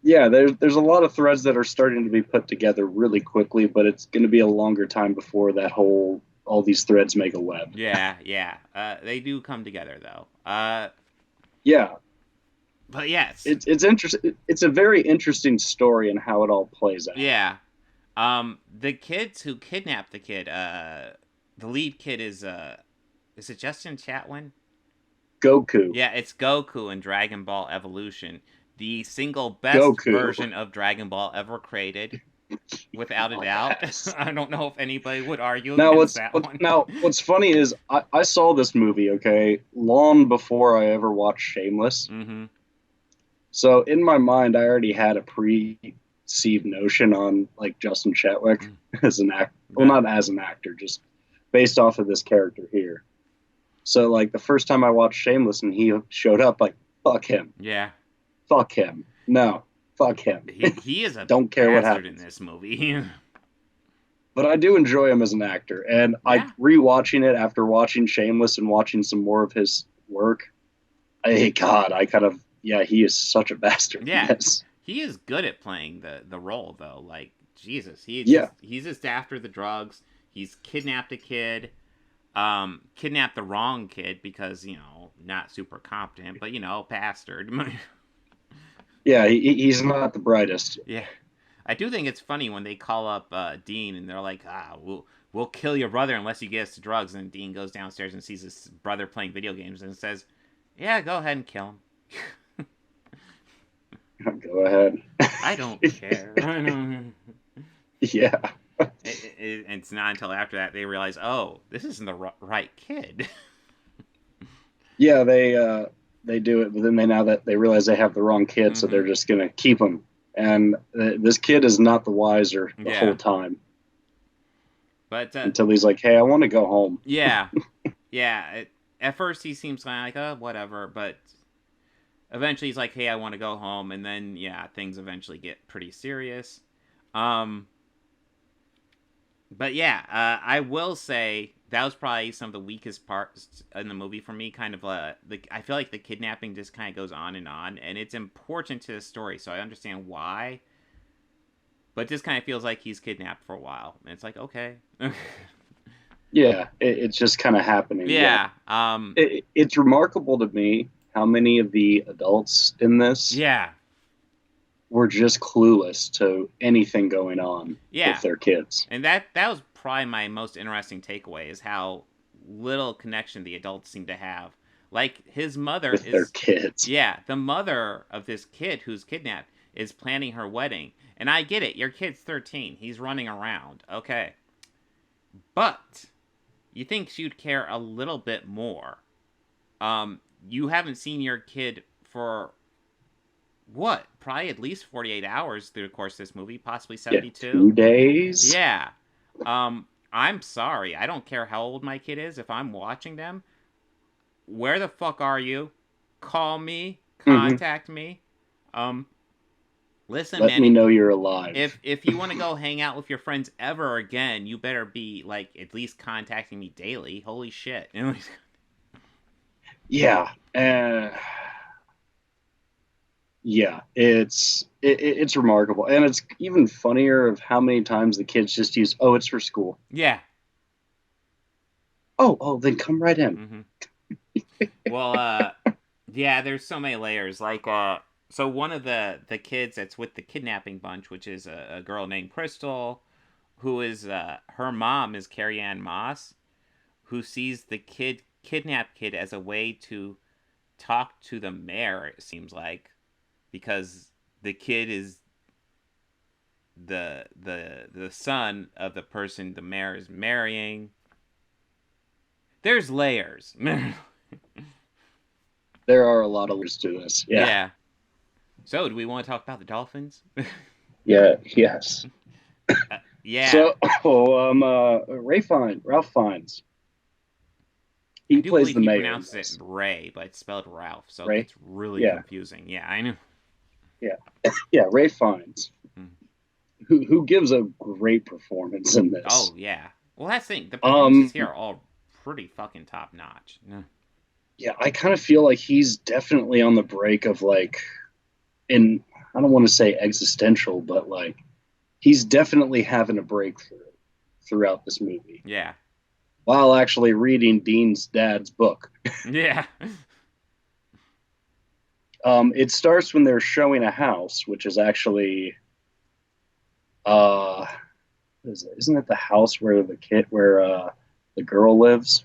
yeah, there's a lot of threads that are starting to be put together really quickly, but it's going to be a longer time before all these threads make a web. Yeah. They do come together, though. Yeah. But yes. It's interesting. It's a very interesting story and how it all plays out. Yeah. The kids who kidnapped the kid, the lead kid is it Justin Chatwin? Goku. Yeah, it's Goku in Dragon Ball Evolution. The single best version of Dragon Ball ever created. Without a doubt. I don't know if anybody would argue against that one. Now, what's funny is I saw this movie, okay, long before I ever watched Shameless. Mm-hmm. So in my mind, I already had a preconceived notion on like Justin Chatwick as an actor. Well, not as an actor, just based off of this character here. So like the first time I watched Shameless and he showed up, like, fuck him. Yeah. Fuck him. No. Fuck him. He is a don't care what happens in this movie. But I do enjoy him as an actor, and I rewatching it after watching Shameless and watching some more of his work. He is such a bastard. Yeah, yes. He is good at playing the role though. Like Jesus, he's just after the drugs. He's kidnapped a kid, kidnapped the wrong kid because not super competent, but bastard. Yeah, he's not the brightest. Yeah. I do think it's funny when they call up Dean and they're like, we'll kill your brother unless you get us to drugs. And Dean goes downstairs and sees his brother playing video games and says, yeah, go ahead and kill him. Go ahead. I don't care. I don't... Yeah. It's not until after that they realize, oh, this isn't the right kid. Yeah, they do it, but then they realize they have the wrong kid, so they're just gonna keep him. And this kid is not the wiser the whole time. But until he's like, "Hey, I want to go home." Yeah, yeah. At first, he seems like, "Oh, whatever," but eventually, he's like, "Hey, I want to go home." And then, things eventually get pretty serious. But yeah, I will say that was probably some of the weakest parts in the movie for me. Kind of, I feel like the kidnapping just kind of goes on, and it's important to the story, so I understand why. But it just kind of feels like he's kidnapped for a while, and it's like, okay. Yeah, it's just kind of happening. Yeah. It's remarkable to me how many of the adults in this were just clueless to anything going on with their kids. And that was probably my most interesting takeaway, is how little connection the adults seem to have. Like, his mother with their kids. Yeah, the mother of this kid who's kidnapped is planning her wedding. And I get it, your kid's 13. He's running around. Okay. But you think she'd care a little bit more. You haven't seen your kid for... what? Probably at least 48 hours through the course of this movie, possibly 72. Yeah, 2 days. Yeah. I'm sorry. I don't care how old my kid is. If I'm watching them, where the fuck are you? Call me. Contact me. Listen, Let me know you're alive. If you want to go hang out with your friends ever again, you better be, like, at least contacting me daily. Holy shit. Yeah. Yeah, it's remarkable, and it's even funnier of how many times the kids just use, "Oh, it's for school." Yeah. Oh, then come right in. Well, yeah, there's so many layers. Like, so one of the kids that's with the kidnapping bunch, which is a girl named Crystal, who is her mom is Carrie Ann Moss, who sees the kidnapped kid as a way to talk to the mayor. It seems like. Because the kid is the son of the person the mayor is marrying. There's layers. There are a lot of layers to this. Yeah. So, do we want to talk about the dolphins? Yeah. Yes. Yeah. So, Ralph Fiennes. He plays the mayor. He pronounces it Ray, but it's spelled Ralph, so Ray? it's really confusing. Yeah, I know. Yeah, Ray Fiennes, who gives a great performance in this. Oh yeah, well that's the thing. The performances here are all pretty fucking top notch. Yeah, I kind of feel like he's definitely on the break of I don't want to say existential, but like he's definitely having a breakthrough throughout this movie. Yeah, while actually reading Dean's dad's book. Yeah. It starts when they're showing a house, which is actually, is it? Isn't it the house where the girl lives?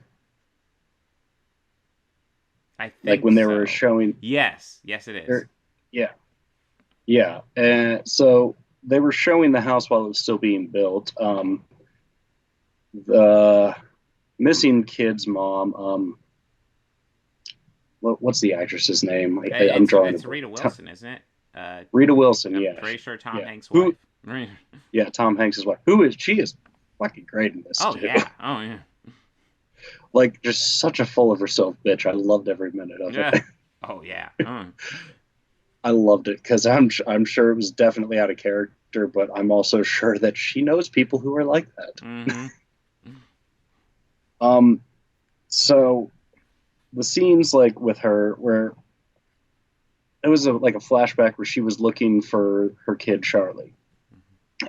I think like when they were showing. Yes, it is. Yeah. And so they were showing the house while it was still being built. The missing kid's mom. What's the actress's name? I'm drawing. It's Rita Wilson, isn't it? Rita Wilson. Yeah. I'm pretty sure Tom Hanks' wife. Yeah, Tom Hanks' wife. She is fucking great in this. Oh too. yeah. Oh yeah. Like just such a full of herself bitch. I loved every minute of it. Oh yeah. I loved it because I'm sure it was definitely out of character, but I'm also sure that she knows people who are like that. Mm-hmm. So the scenes like with her where it was like a flashback where she was looking for her kid Charlie,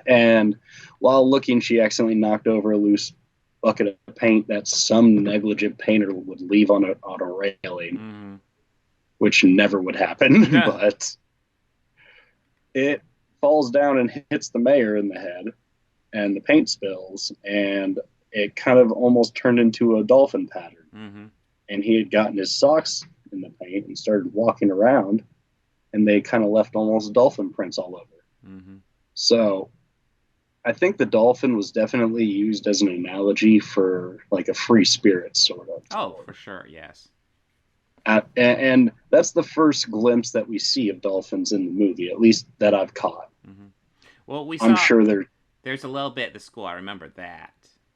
and while looking, she accidentally knocked over a loose bucket of paint that some negligent painter would leave on a railing, which never would happen, but it falls down and hits the mayor in the head, and the paint spills, and it kind of almost turned into a dolphin pattern. And he had gotten his socks in the paint and started walking around, and they kind of left almost dolphin prints all over. So I think the dolphin was definitely used as an analogy for like a free spirit, sort of. Oh, for sure, yes. And that's the first glimpse that we see of dolphins in the movie, at least that I've caught. Well, I'm sure there's a little bit at the school. I remember that.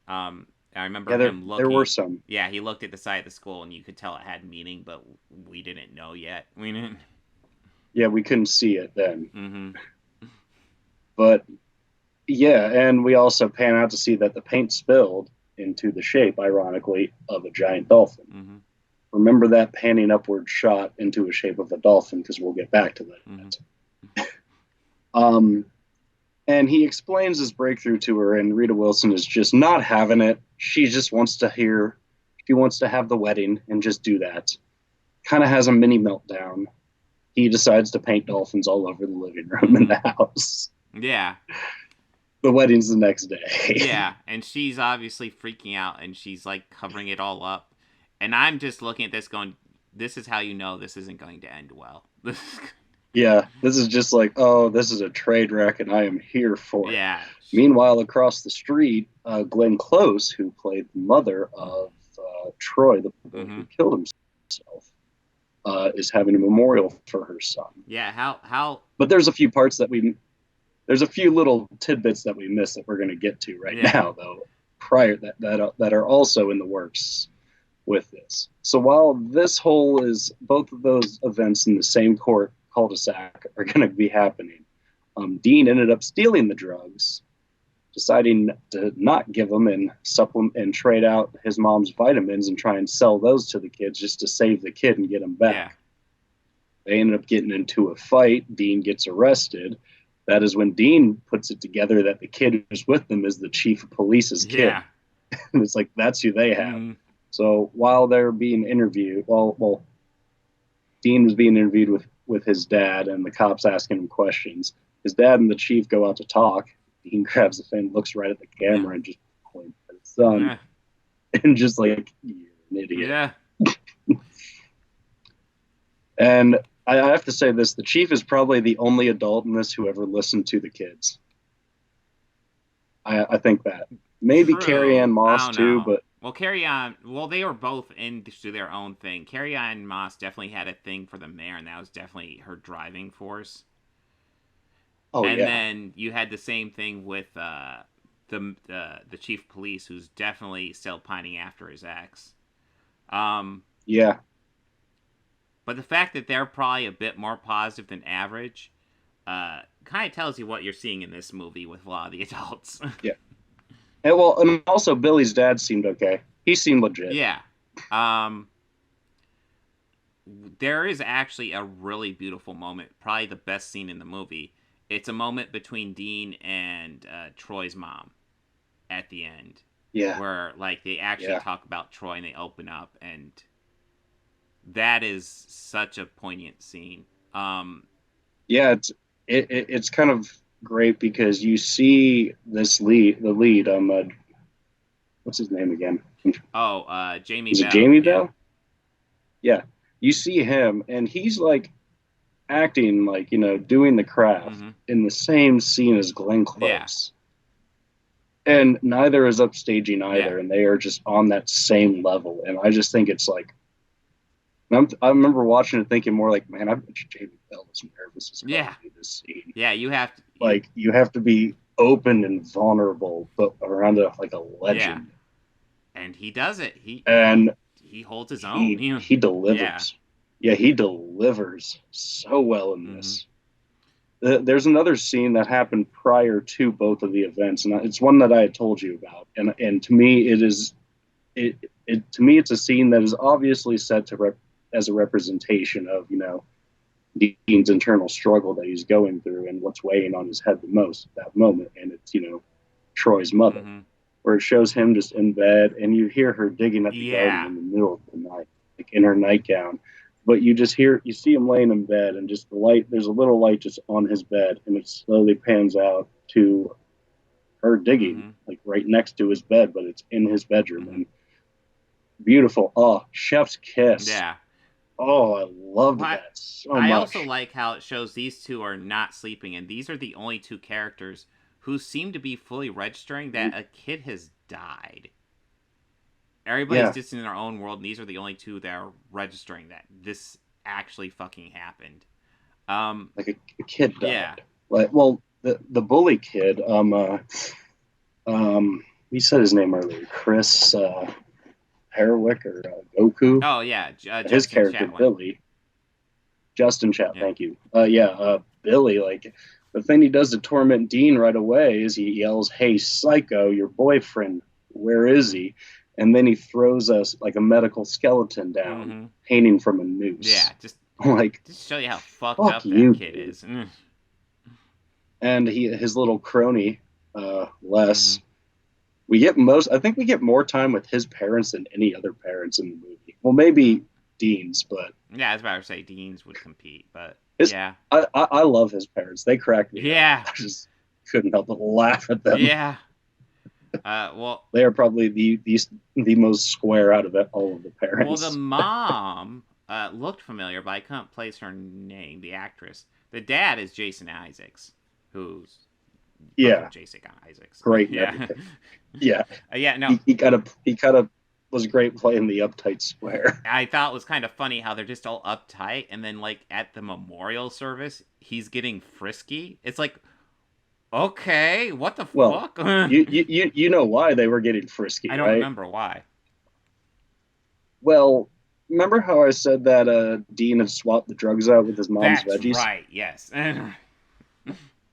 I remember him looking. There were some. Yeah, he looked at the side of the school, and you could tell it had meaning, but we didn't know yet. We didn't. Yeah, we couldn't see it then. But yeah, and we also pan out to see that the paint spilled into the shape, ironically, of a giant dolphin. Remember that panning upward shot into a shape of a dolphin, because we'll get back to that. And he explains his breakthrough to her, and Rita Wilson is just not having it. She just wants to have the wedding and just do that. Kind of has a mini meltdown. He decides to paint dolphins all over the living room in the house. Yeah. The wedding's the next day. Yeah, and she's obviously freaking out, and she's like covering it all up. And I'm just looking at this going, this is how you know this isn't going to end well. Yeah, this is just like, oh, this is a trade wreck, and I am here for it. Yeah. Meanwhile, across the street, Glenn Close, who played the mother of Troy, the boy who killed himself, is having a memorial for her son. Yeah, how? But there's a few parts there's a few little tidbits that we missed that we're going to get to now, though, prior that are also in the works with this. So while both of those events in the same cul-de-sac are going to be happening, Dean ended up stealing the drugs, deciding to not give them and supplement and trade out his mom's vitamins and try and sell those to the kids just to save the kid and get him back. Yeah. They ended up getting into a fight. Dean gets arrested. That is when Dean puts it together that the kid who's with them is the chief of police's kid. Yeah. And it's like, that's who they have. So while they're being interviewed, Dean was being interviewed with his dad, and the cops asking him questions. His dad and the chief go out to talk. Dean grabs the phone, looks right at the camera, and just points at his son. And just like, you're an idiot. Yeah. And I have to say this, the chief is probably the only adult in this who ever listened to the kids. I think that. Maybe Carrie Ann Moss too, but... Well, they were both into their own thing. Carrie Ann Moss definitely had a thing for the mayor, and that was definitely her driving force. And then you had the same thing with the chief of police, who's definitely still pining after his ex. Yeah. But the fact that they're probably a bit more positive than average kind of tells you what you're seeing in this movie with a lot of the adults. Yeah. And also Billy's dad seemed okay. He seemed legit. Yeah. There is actually a really beautiful moment, probably the best scene in the movie. It's a moment between Dean and Troy's mom at the end. Yeah. Where like they actually talk about Troy and they open up, and that is such a poignant scene. Yeah, it's kind of great because you see the lead, what's his name again? Jamie Is Bell. it Jamie Yeah. Bell? Yeah. You see him, and he's like acting like, doing the craft in the same scene as Glenn Close. Yeah. And neither is upstaging either, and they are just on that same level. And I just think it's like, I remember watching it thinking more like, man, I bet Jamie Bell was nervous as hell to do this scene. Yeah, you have to. You have to be open and vulnerable, but around like a legend. Yeah. And he does it. He holds his own. He delivers. Yeah, he delivers so well in this. There's another scene that happened prior to both of the events, and it's one that I had told you about. And to me, it's a scene that is obviously set as a representation of, Dean's internal struggle that he's going through and what's weighing on his head the most at that moment. And it's, Troy's mother, where it shows him just in bed and you hear her digging at the garden in the middle of the night, like in her nightgown. But you see him laying in bed and just the light, there's a little light just on his bed and it slowly pans out to her digging, like right next to his bed, but it's in his bedroom. And beautiful. Oh, chef's kiss. Yeah. Oh, I loved that so much. I also like how it shows these two are not sleeping, and these are the only two characters who seem to be fully registering that a kid has died. Everybody's just in their own world, and these are the only two that are registering that this actually fucking happened. Like a kid died. Yeah. Like, well, the bully kid, he said his name earlier, Chris Herwick or Goku. Oh yeah, his character Chatwin. Billy. Justin Chat, thank you. Billy, like the thing he does to torment Dean right away is he yells, "Hey, psycho, your boyfriend, where is he?" And then he throws us like a medical skeleton down, hanging from a noose. Yeah, just show you how fucked up that kid is. And his little crony, Les. I think we get more time with his parents than any other parents in the movie. Well, maybe Dean's, but yeah, I was about to say Dean's would compete, but I love his parents. They crack me. Yeah, up. I just couldn't help but laugh at them. Yeah. Well, they are probably the most square out of all of the parents. Well, the mom looked familiar, but I couldn't place her name. The actress. The dad is Jason Isaacs, who's Jason Isaacs. Great. Yeah. No. He kind of was great playing the uptight square. I thought it was kind of funny how they're just all uptight, and then like at the memorial service, he's getting frisky. It's like, okay, what the fuck? you know why they were getting frisky? I don't remember why. Well, remember how I said that Dean had swapped the drugs out with his mom's veggies? Right. Yes.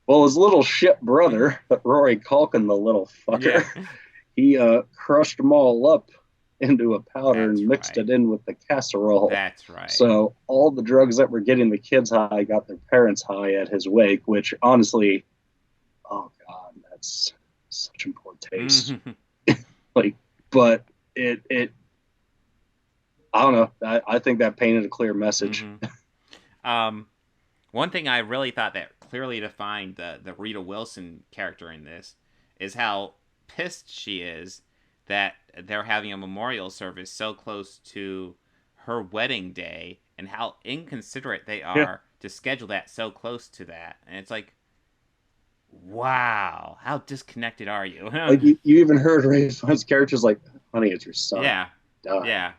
Well, his little shit brother, Rory Culkin, the little fucker, he crushed them all up into a powder and mixed it in with the casserole. That's right. So all the drugs that were getting the kids high got their parents high at his wake, which honestly, oh God, that's such in poor taste. But it I don't know. I think that painted a clear message. One thing I really thought that clearly defined the Rita Wilson character in this is how pissed she is that they're having a memorial service so close to her wedding day, and how inconsiderate they are to schedule that so close to that. And it's like, wow, how disconnected are you? Like you even heard Ray Fiennes' character's like, "Honey, it's your son." Yeah. Died. Yeah.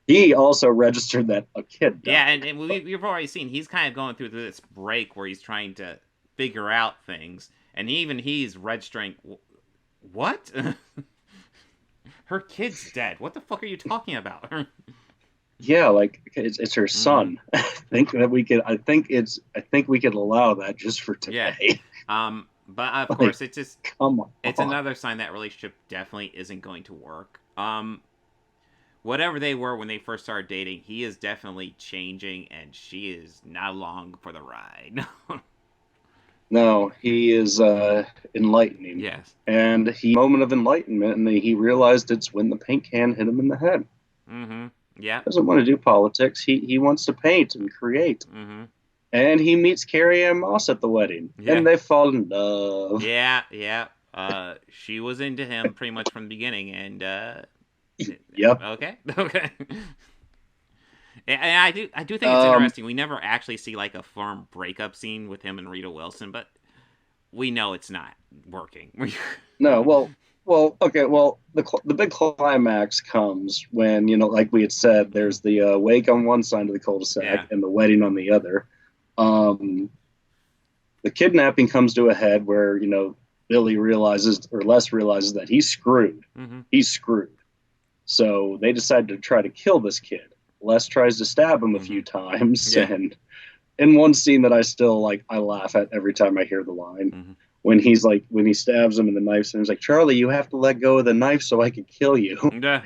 He also registered that a kid died. Yeah, and we've already seen he's kind of going through this break where he's trying to figure out things, and he's registering. What? Her kid's dead. What the fuck are you talking about? Yeah, like it's her son. I think we could allow that just for today. Yeah. But of course, it's just come on. It's another sign that relationship definitely isn't going to work. Whatever they were when they first started dating, he is definitely changing, and she is not along for the ride. No, he is enlightening. Yes. And moment of enlightenment, and he realized it's when the paint can hit him in the head. Mm-hmm. Yeah. Doesn't want to do politics. He wants to paint and create. Mm-hmm. And he meets Carrie Ann Moss at the wedding, and they fall in love. Yeah. She was into him pretty much from the beginning, and yep. Okay. And I do think it's interesting. We never actually see like a firm breakup scene with him and Rita Wilson, but we know it's not working. No, okay. Well, the big climax comes when, like we had said, there's the wake on one side of the cul-de-sac and the wedding on the other. The kidnapping comes to a head where, Billy realizes, or Les realizes, that he's screwed. Mm-hmm. He's screwed. So they decide to try to kill this kid. Les tries to stab him a few times, and in one scene that I still I laugh at every time I hear the line, when he stabs him in the knife, and he's like, "Charlie, you have to let go of the knife so I can kill you." Yeah.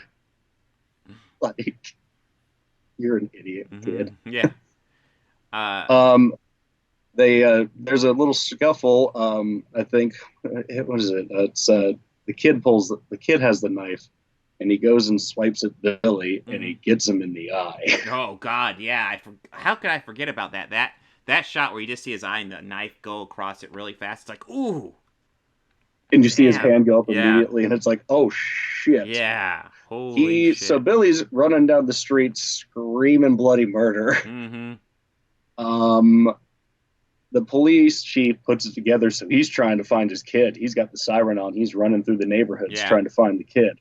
You're an idiot, kid. Yeah. There's a little scuffle. I think what is it? It's the kid has the knife. And he goes and swipes at Billy, and he gets him in the eye. Oh God, yeah! How could I forget about that? That shot where you just see his eye and the knife go across it really fast. It's like, ooh! And you see his hand go up immediately, and it's like, oh shit! Yeah, holy shit! So Billy's running down the street screaming bloody murder. Mm-hmm. The police chief puts it together, so he's trying to find his kid. He's got the siren on. He's running through the neighborhoods trying to find the kid.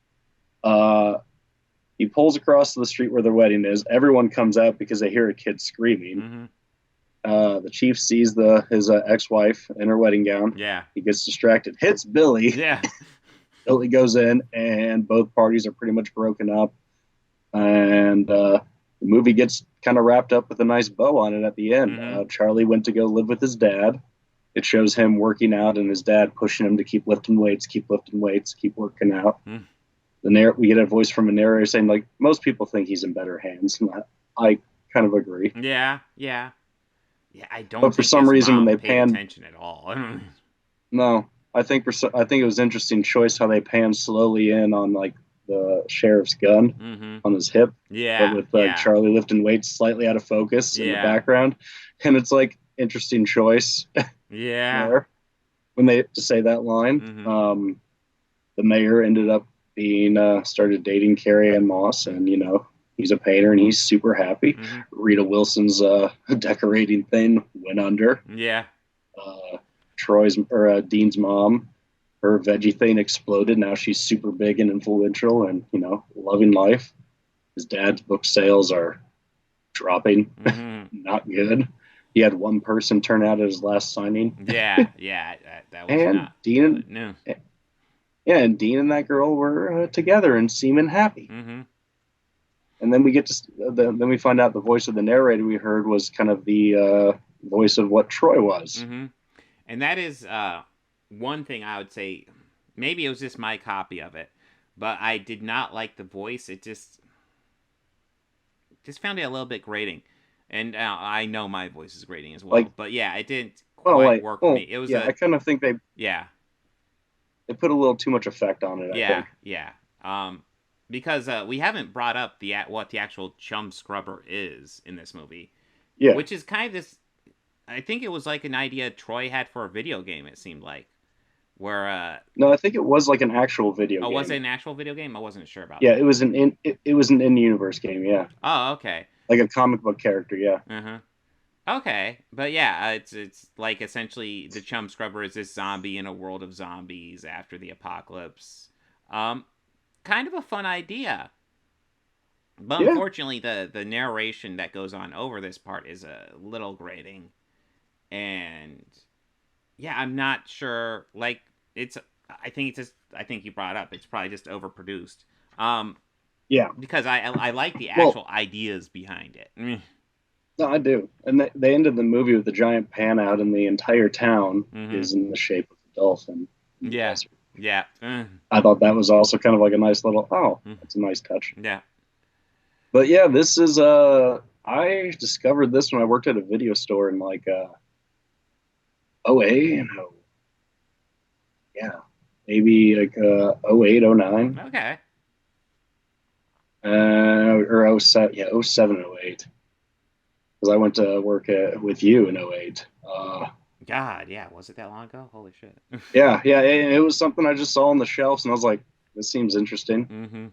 He pulls across the street where the wedding is. Everyone comes out because they hear a kid screaming. The chief sees his ex-wife in her wedding gown. Yeah. He gets distracted, hits Billy. Yeah. Billy goes in, and both parties are pretty much broken up. And the movie gets kind of wrapped up with a nice bow on it at the end. Charlie went to go live with his dad. It shows him working out and his dad pushing him to keep lifting weights, keep working out. We get a voice from a narrator saying, like, most people think he's in better hands. And I kind of agree. Yeah. I don't. But for some reason, when they panned attention at all. No, I think it was interesting choice how they panned slowly in on like the sheriff's gun on his hip. Yeah. But with Charlie lifting weights slightly out of focus in the background, and it's like interesting choice. Yeah. There, when they to say that line, the mayor ended up being started dating Carrie Ann Moss, and he's a painter and he's super happy. Rita Wilson's decorating thing went under. Yeah. Dean's mom, her veggie thing exploded. Now she's super big and influential and loving life. His dad's book sales are dropping. Not good. He had one person turn out at his last signing. Yeah, that was and not Dean good. No. Yeah, and Dean and that girl were together and seeming happy. And then then we find out the voice of the narrator we heard was kind of the voice of what Troy was. And that is one thing I would say. Maybe it was just my copy of it, but I did not like the voice. It just found it a little bit grating. And I know my voice is grating as well, but yeah, it didn't quite work for me. It was I kind of think they put a little too much effect on it. I think. Because we haven't brought up what the actual Chumscrubber is in this movie. Yeah, which is kind of this. I think it was like an idea Troy had for a video game. It seemed like, where no, I think it was like an actual video game. Oh, was it an actual video game? I wasn't sure about. Yeah, that. it was an in-universe game. Yeah. Oh, okay. Like a comic book character, yeah. Okay, but yeah, it's like essentially the Chumscrubber is this zombie in a world of zombies after the apocalypse. Kind of a fun idea, but unfortunately, the narration that goes on over this part is a little grating, and yeah, I'm not sure. Like I think you brought it up. It's probably just overproduced. Yeah, because I like the actual ideas behind it. No, I do. And they ended the movie with a giant pan out, and the entire town is in the shape of a dolphin. Yeah. I thought that was also kind of like a nice little, that's a nice touch. Yeah. But yeah, this is, I discovered this when I worked at a video store in like, maybe like 08, 09. Okay. Or 07, 08. because I went to work with you in 08. God, yeah, was it that long ago? Holy shit. yeah, it was something I just saw on the shelves, and I was like, this seems interesting. Mm-hmm.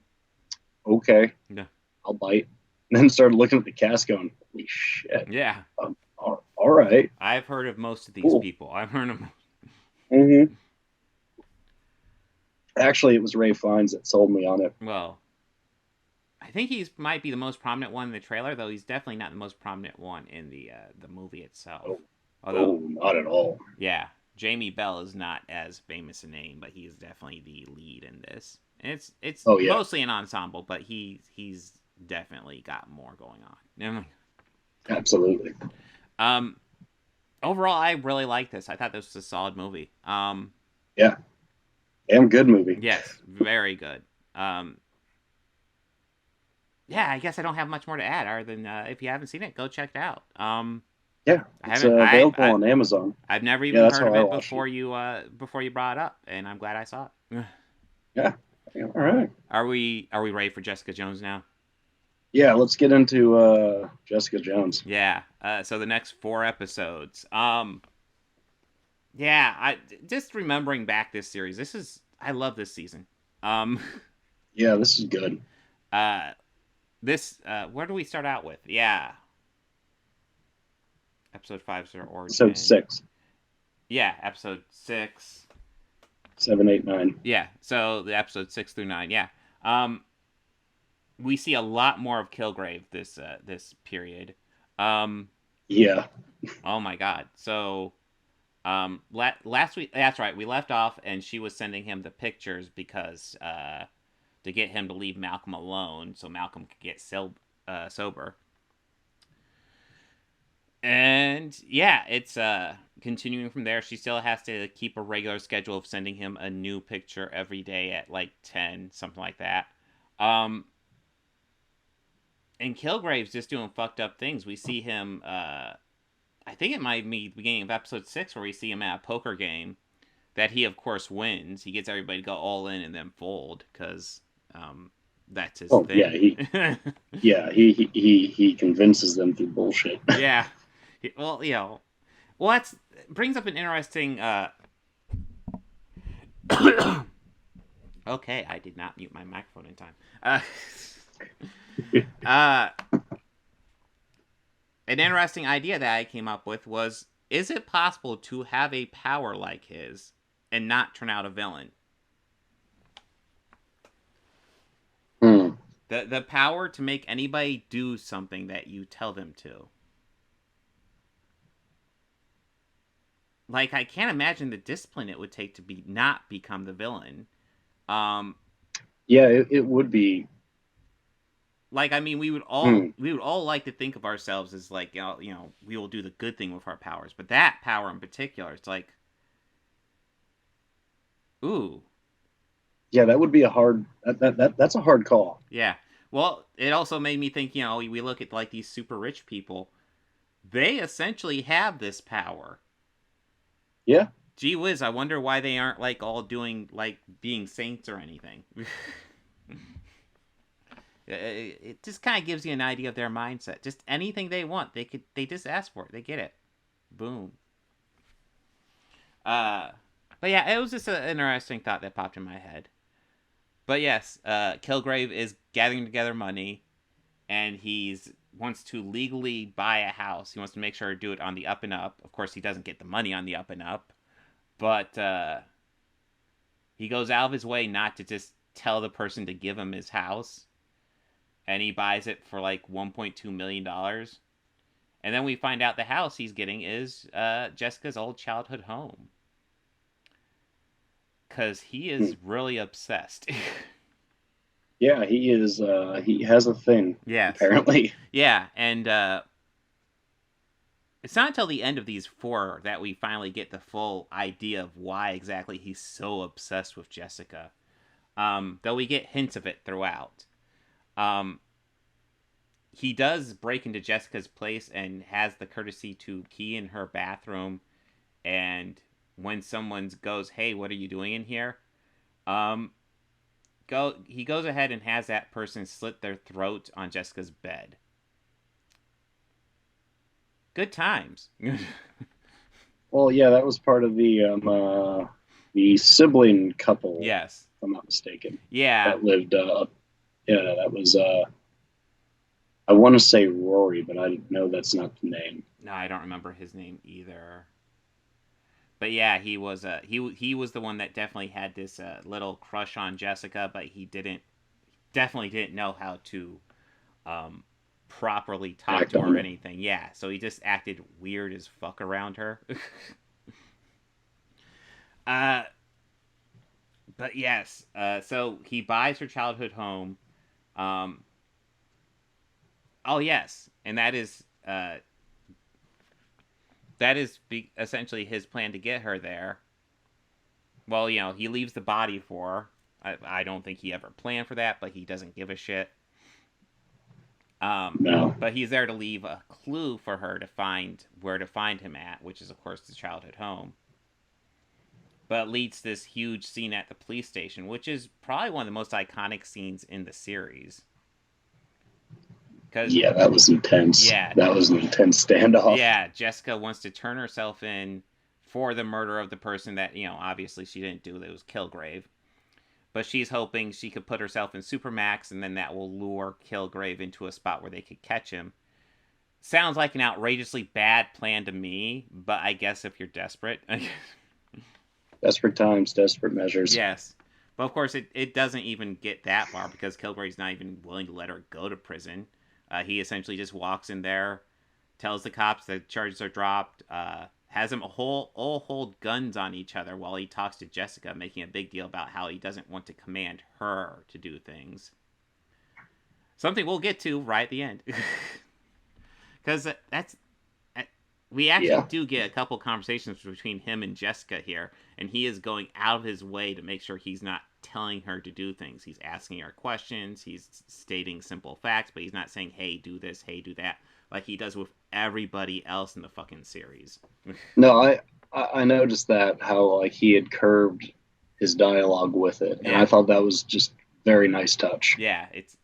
Okay, yeah, I'll bite. And then started looking at the cast going, holy shit. Yeah. All right. I've heard of most of these people. I've heard of them. Mm-hmm. Actually, it was Ray Fiennes that sold me on it. Well, I think he might be the most prominent one in the trailer, though he's definitely not the most prominent one in the movie itself. Although, not at all. Yeah, Jamie Bell is not as famous a name, but he is definitely the lead in this. And it's mostly an ensemble, but he's definitely got more going on. Absolutely. Overall, I really like this. I thought this was a solid movie. Yeah. Damn good movie. Yes, very good. Yeah, I guess I don't have much more to add other than if you haven't seen it, go check it out. Yeah, it's available on Amazon. I've never even heard of it before you brought it up, and I'm glad I saw it. Yeah. All right. Are we ready for Jessica Jones now? Yeah, let's get into Jessica Jones. Yeah. So the next 4 episodes. Yeah, I just remembering back this series. I love this season. Yeah, this is good. Where do we start out with? Yeah. Episode 5 is our origin. Episode 6. Yeah, episode 6. 7, 8, 9. Yeah, so the episode 6 through 9. Yeah. We see a lot more of Kilgrave this period. Yeah. Oh my God. So, last week, that's right. We left off, and she was sending him the pictures because to get him to leave Malcolm alone, so Malcolm could get sober. And yeah, it's continuing from there. She still has to keep a regular schedule of sending him a new picture every day at like 10, something like that. And Kilgrave's just doing fucked up things. We see him, I think it might be the beginning of episode 6 where we see him at a poker game that he, of course, wins. He gets everybody to go all in and then fold because that's his thing. Yeah, he convinces them through bullshit. Yeah. Well, that brings up an interesting. Okay, I did not mute my microphone in time. An interesting idea that I came up with was: is it possible to have a power like his and not turn out a villain? The power to make anybody do something that you tell them to. Like, I can't imagine the discipline it would take to not become the villain. Yeah, it would be. Like, I mean, we would all like to think of ourselves as like, we will do the good thing with our powers. But that power in particular, it's like, ooh. Yeah, that would be a hard. That's a hard call. Yeah. Well, it also made me think. We look at like these super rich people. They essentially have this power. Yeah. Gee whiz, I wonder why they aren't like all doing like being saints or anything. It just kind of gives you an idea of their mindset. Just anything they want, they just ask for it. They get it. Boom. But yeah, it was just an interesting thought that popped in my head. But yes, Kilgrave is gathering together money, and wants to legally buy a house. He wants to make sure to do it on the up and up. Of course, he doesn't get the money on the up and up, but he goes out of his way not to just tell the person to give him his house, and he buys it for like $1.2 million. And then we find out the house he's getting is Jessica's old childhood home. Because he is really obsessed. Yeah, he is. He has a thing. Yeah. Apparently. Yeah, and it's not until the end of these 4 that we finally get the full idea of why exactly he's so obsessed with Jessica. Though we get hints of it throughout. He does break into Jessica's place and has the courtesy to key in her bathroom. And when someone goes, "Hey, what are you doing in here?" He goes ahead and has that person slit their throat on Jessica's bed. Good times. Well, yeah, that was part of the sibling couple. Yes. If I'm not mistaken. Yeah. That lived yeah, that was I want to say Rory, but I know that's not the name. No, I don't remember his name either. But yeah, he was he was the one that definitely had this little crush on Jessica, but he definitely didn't know how to properly talk to her or anything. Yeah, so he just acted weird as fuck around her. But yes, so he buys her childhood home. Oh yes, and that is essentially his plan to get her there. Well, he leaves the body for her. I don't think he ever planned for that, but he doesn't give a shit. No. But he's there to leave a clue for her to find where to find him at, which is, of course, the childhood home. But it leads to this huge scene at the police station, which is probably one of the most iconic scenes in the series. Yeah, that was intense. Yeah. That was an intense standoff. Yeah, Jessica wants to turn herself in for the murder of the person that, obviously she didn't do. That was Kilgrave. But she's hoping she could put herself in Supermax, and then that will lure Kilgrave into a spot where they could catch him. Sounds like an outrageously bad plan to me, but I guess if you're desperate. Desperate times, desperate measures. Yes. But of course, it doesn't even get that far, because Kilgrave's not even willing to let her go to prison. He essentially just walks in there, tells the cops the charges are dropped, has them all hold guns on each other while he talks to Jessica, making a big deal about how he doesn't want to command her to do things. Something we'll get to right at the end. Because we actually do get a couple conversations between him and Jessica here, and he is going out of his way to make sure he's not telling her to do things. He's asking her questions, he's stating simple facts, but he's not saying, hey, do this, hey, do that, like he does with everybody else in the fucking series. No, I noticed that, how like he had curved his dialogue with it, and I thought that was just very nice touch. Yeah, it's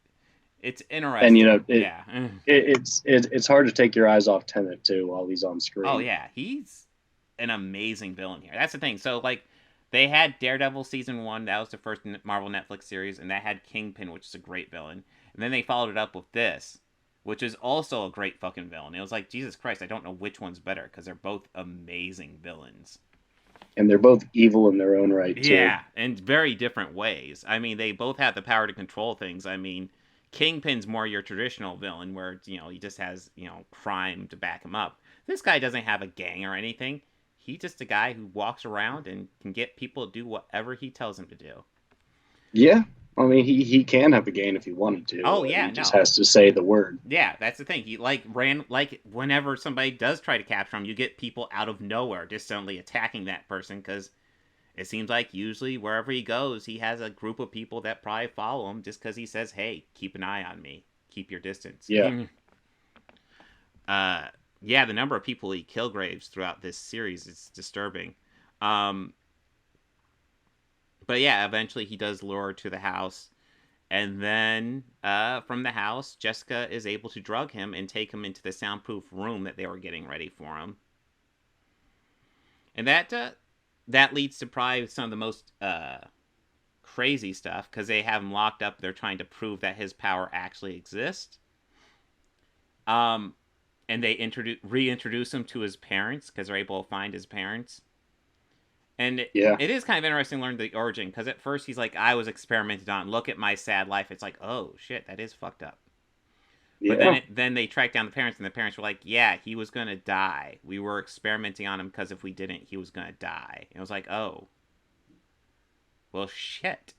interesting. And it's hard to take your eyes off Tenet too while he's on screen. Oh yeah, he's an amazing villain here. That's the thing. So like, they had Daredevil season 1, that was the first Marvel Netflix series, and that had Kingpin, which is a great villain. And then they followed it up with this, which is also a great fucking villain. It was like, Jesus Christ, I don't know which one's better, because they're both amazing villains. And they're both evil in their own right, too. Yeah, in very different ways. I mean, they both have the power to control things. I mean, Kingpin's more your traditional villain, where, he just has, crime to back him up. This guy doesn't have a gang or anything. He's just a guy who walks around and can get people to do whatever he tells them to do. Yeah. I mean, he can have a gang if he wanted to. Oh, yeah, He just has to say the word. Yeah, that's the thing. He, whenever somebody does try to capture him, you get people out of nowhere just suddenly attacking that person, because it seems like usually wherever he goes, he has a group of people that probably follow him just because he says, hey, keep an eye on me. Keep your distance. Yeah. Yeah, the number of people he Kilgraves throughout this series is disturbing. But yeah, eventually he does lure her to the house. And then from the house, Jessica is able to drug him and take him into the soundproof room that they were getting ready for him. And that leads to probably some of the most crazy stuff, because they have him locked up. They're trying to prove that his power actually exists. And they reintroduce him to his parents, because they're able to find his parents. And it is kind of interesting to learn the origin, because at first he's like, I was experimented on. Look at my sad life. It's like, oh, shit, that is fucked up. Yeah. But then they track down the parents, and the parents were like, yeah, he was going to die. We were experimenting on him because if we didn't, he was going to die. And I was like, oh. Well, shit.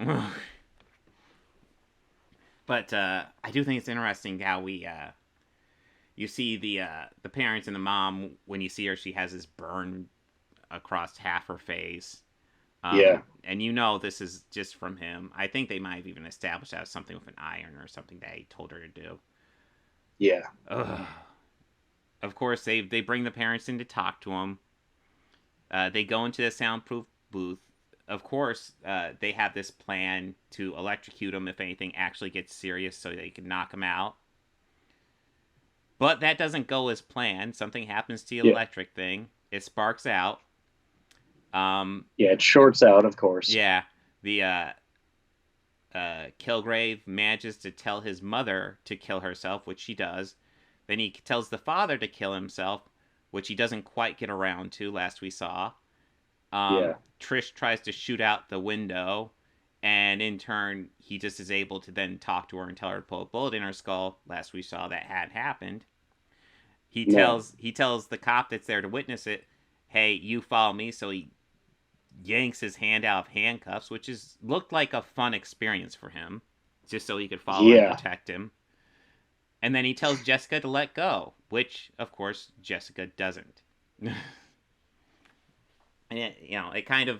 But I do think it's interesting how we... you see the parents and the mom, when you see her, she has this burn across half her face. And this is just from him. I think they might have even established that as something with an iron or something that he told her to do. Yeah. Ugh. Of course, they bring the parents in to talk to him. They go into the soundproof booth. Of course, they have this plan to electrocute him if anything actually gets serious so they can knock him out. But that doesn't go as planned. Something happens to the electric thing. It sparks out. It shorts out, of course. Yeah. The Kilgrave manages to tell his mother to kill herself, which she does. Then he tells the father to kill himself, which he doesn't quite get around to, last we saw. Trish tries to shoot out the window, and in turn, he just is able to then talk to her and tell her to pull a bullet in her skull. Last we saw, that had happened. He tells the cop that's there to witness it, hey, you follow me, so he yanks his hand out of handcuffs, which looked like a fun experience for him, just so he could follow and protect him. And then he tells Jessica to let go, which, of course, Jessica doesn't. And it kind of,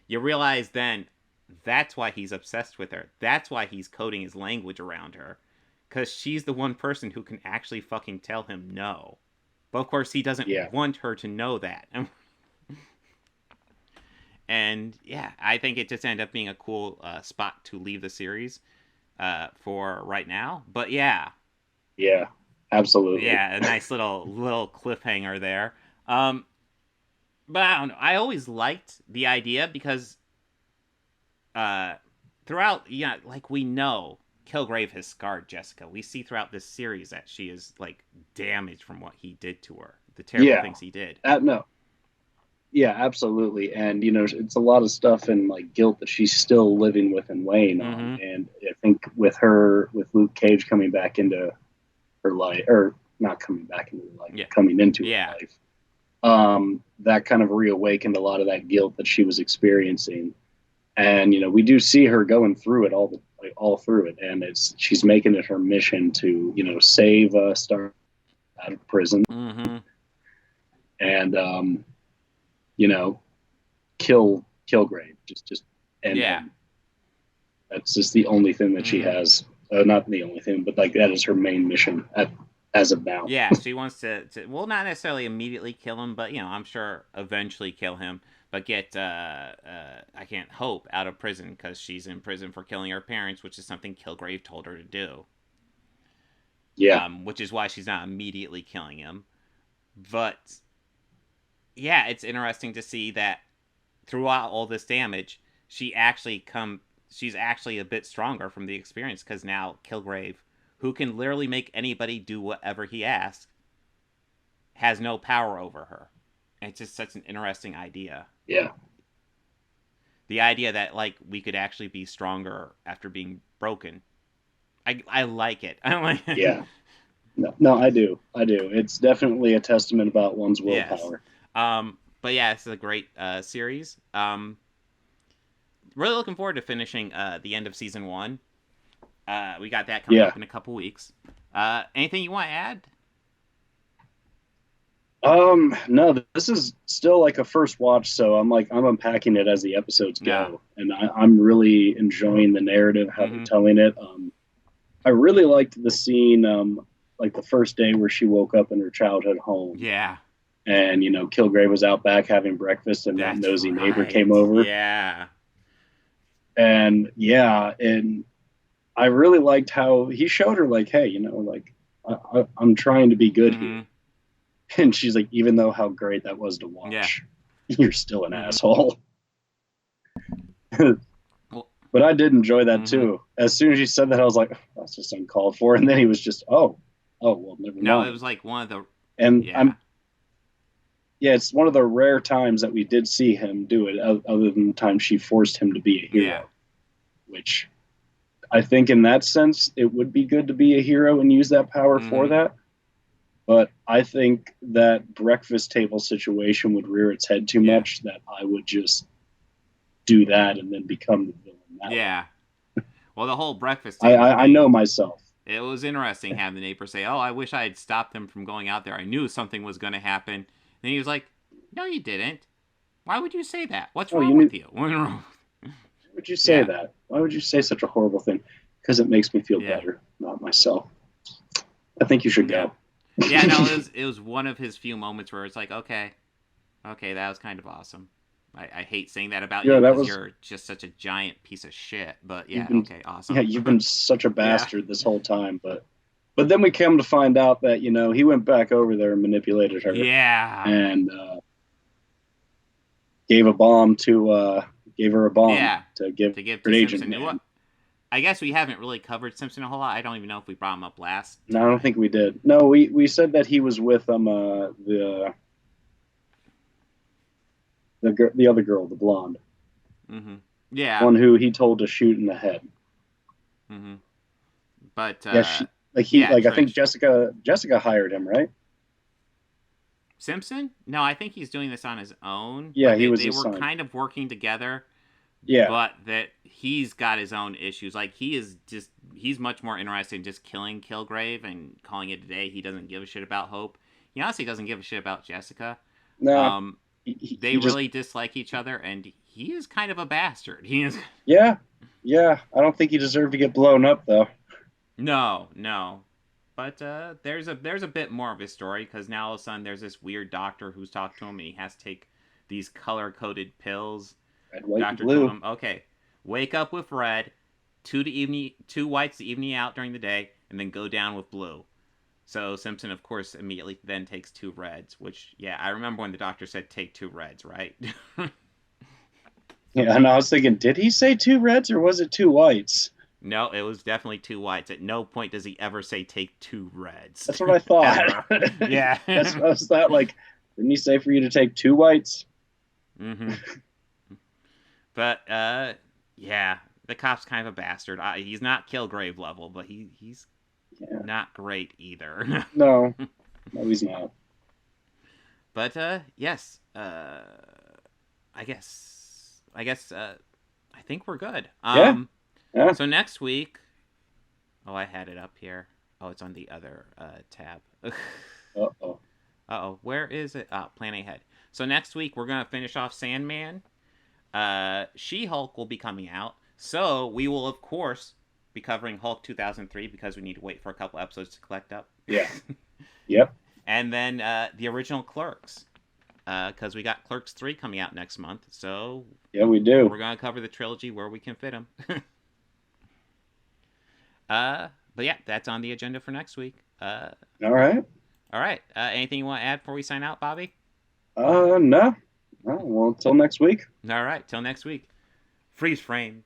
you realize then, that's why he's obsessed with her. That's why he's coding his language around her. Because she's the one person who can actually fucking tell him no. But of course, he doesn't want her to know that. And yeah, I think it just ended up being a cool spot to leave the series for right now. But yeah. Yeah, absolutely. Yeah, a nice little cliffhanger there. But I don't know. I always liked the idea because throughout, like we know, Kilgrave has scarred Jessica. We see throughout this series that she is like damaged from what he did to her, the terrible things he did. No. Yeah, absolutely. And it's a lot of stuff and like guilt that she's still living with and weighing on. And I think with Luke Cage coming back into her life, or not coming back into her life, coming into her life, that kind of reawakened a lot of that guilt that she was experiencing. And we do see her going through it all through it, and she's making it her mission to save Star out of prison, and kill Kilgrave. Just and that's just the only thing that she has. Not the only thing, but like that is her main mission as of now. Yeah, she wants to well, not necessarily immediately kill him, but I'm sure eventually kill him. But get I can't hope out of prison because she's in prison for killing her parents, which is something Kilgrave told her to do. Yeah, which is why she's not immediately killing him. But yeah, it's interesting to see that throughout all this damage, she's actually a bit stronger from the experience because now Kilgrave, who can literally make anybody do whatever he asks, has no power over her. And it's just such an interesting idea. Yeah. The idea that like we could actually be stronger after being broken. I like it. I like it. Yeah. No, I do. It's definitely a testament about one's willpower. Yes. But yeah, it's a great series. Really looking forward to finishing the end of season 1. We got that coming up in a couple weeks. Anything you want to add? No, this is still like a first watch, so I'm unpacking it as the episodes go, and I'm really enjoying the narrative, how they're telling it. I really liked the scene, like the first day where she woke up in her childhood home. Yeah. And, Kilgrave was out back having breakfast, and that nosy neighbor came over. Yeah. And, and I really liked how he showed her, like, hey, I'm trying to be good here. And she's like, even though how great that was to watch, you're still an asshole. But I did enjoy that too. As soon as she said that, I was like, oh, that's just uncalled for. And then he was just, well, never mind. No, it was like one of the... And it's one of the rare times that we did see him do it, other than the time she forced him to be a hero. Yeah. Which I think in that sense, it would be good to be a hero and use that power for that. But I think that breakfast table situation would rear its head too much, that I would just do that and then become the villain. Yeah. Well, the whole breakfast table I know myself. It was interesting having the neighbor say, I wish I had stopped them from going out there. I knew something was going to happen. And he was like, no, you didn't. Why would you say that? What's wrong with you? Why would you say that? Why would you say such a horrible thing? Because it makes me feel better, not myself. I think you should go. Yeah, no, it was one of his few moments where it's like, okay, that was kind of awesome. I hate saying that about you because you're just such a giant piece of shit. But yeah, awesome. Yeah, you've been such a bastard this whole time. But But then we come to find out that, he went back over there and manipulated her. Yeah. And gave her a bomb to give to Agent Simpson. Man. I guess we haven't really covered Simpson a whole lot. I don't even know if we brought him up last. No, I don't think we did. No, we said that he was with the other girl, the blonde. Mm-hmm. Yeah. One who he told to shoot in the head. Mm-hmm. But I think Jessica hired him, right? Simpson? No, I think he's doing this on his own. Yeah, they were assigned. kind of working together. Yeah. But that he's got his own issues. Like, he's much more interested in just killing Kilgrave and calling it a day. He doesn't give a shit about Hope. He honestly doesn't give a shit about Jessica. No. They really dislike each other, and he is kind of a bastard. He is. Yeah. I don't think he deserved to get blown up, though. No. But there's a bit more of his story, because now all of a sudden there's this weird doctor who's talked to him, and he has to take these color-coded pills. Red, white, Doctor blue. told him, okay, wake up with red, 2 whites to even you out during the day, and then go down with blue. So Simpson, of course, immediately then takes 2 reds, which, yeah, I remember when the doctor said take 2 reds, right? Yeah, and I was thinking, did he say 2 reds or was it 2 whites? No, it was definitely 2 whites. At no point does he ever say take 2 reds. That's what I thought. Yeah. That's what I was thought, like, didn't he say for you to take 2 whites? Mm-hmm. But, yeah, the cop's kind of a bastard. He's not Kilgrave level, but he's not great either. No, he's not. But, yes, I think we're good. Yeah. So next week, I had it up here. Oh, it's on the other tab. Uh-oh. Where is it? Plan ahead. So next week, we're going to finish off Sandman. She-Hulk will be coming out. So we will, of course, be covering Hulk 2003 because we need to wait for a couple episodes to collect up. Yeah. Yep. And then the original Clerks. Because we got Clerks 3 coming out next month. So yeah, we do. We're going to cover the trilogy where we can fit them. But yeah, that's on the agenda for next week. All right. Anything you want to add before we sign out, Bobby? No. Well, until next week. All right, till next week. Freeze frame.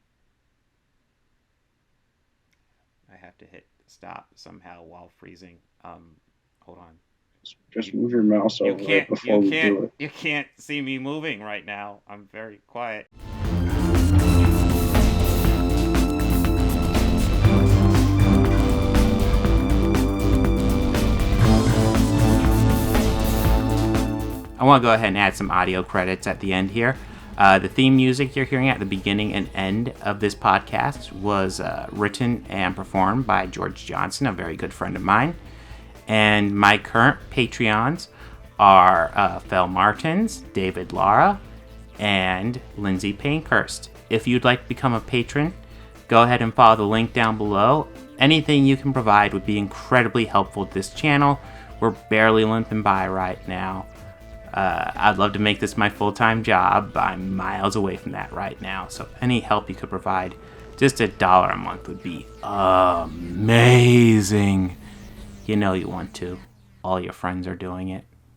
I have to hit stop somehow while freezing. Hold on. Just move your mouse over before we do it. You can't see me moving right now. I'm very quiet. I want to go ahead and add some audio credits at the end here. The theme music you're hearing at the beginning and end of this podcast was written and performed by George Johnson, a very good friend of mine. And my current Patreons are Fel Martins, David Lara, and Lindsay Pankhurst. If you'd like to become a patron, go ahead and follow the link down below. Anything you can provide would be incredibly helpful to this channel. We're barely limping by right now. I'd love to make this my full-time job, but I'm miles away from that right now. So any help you could provide, just $1 a month would be amazing. You know you want to. All your friends are doing it.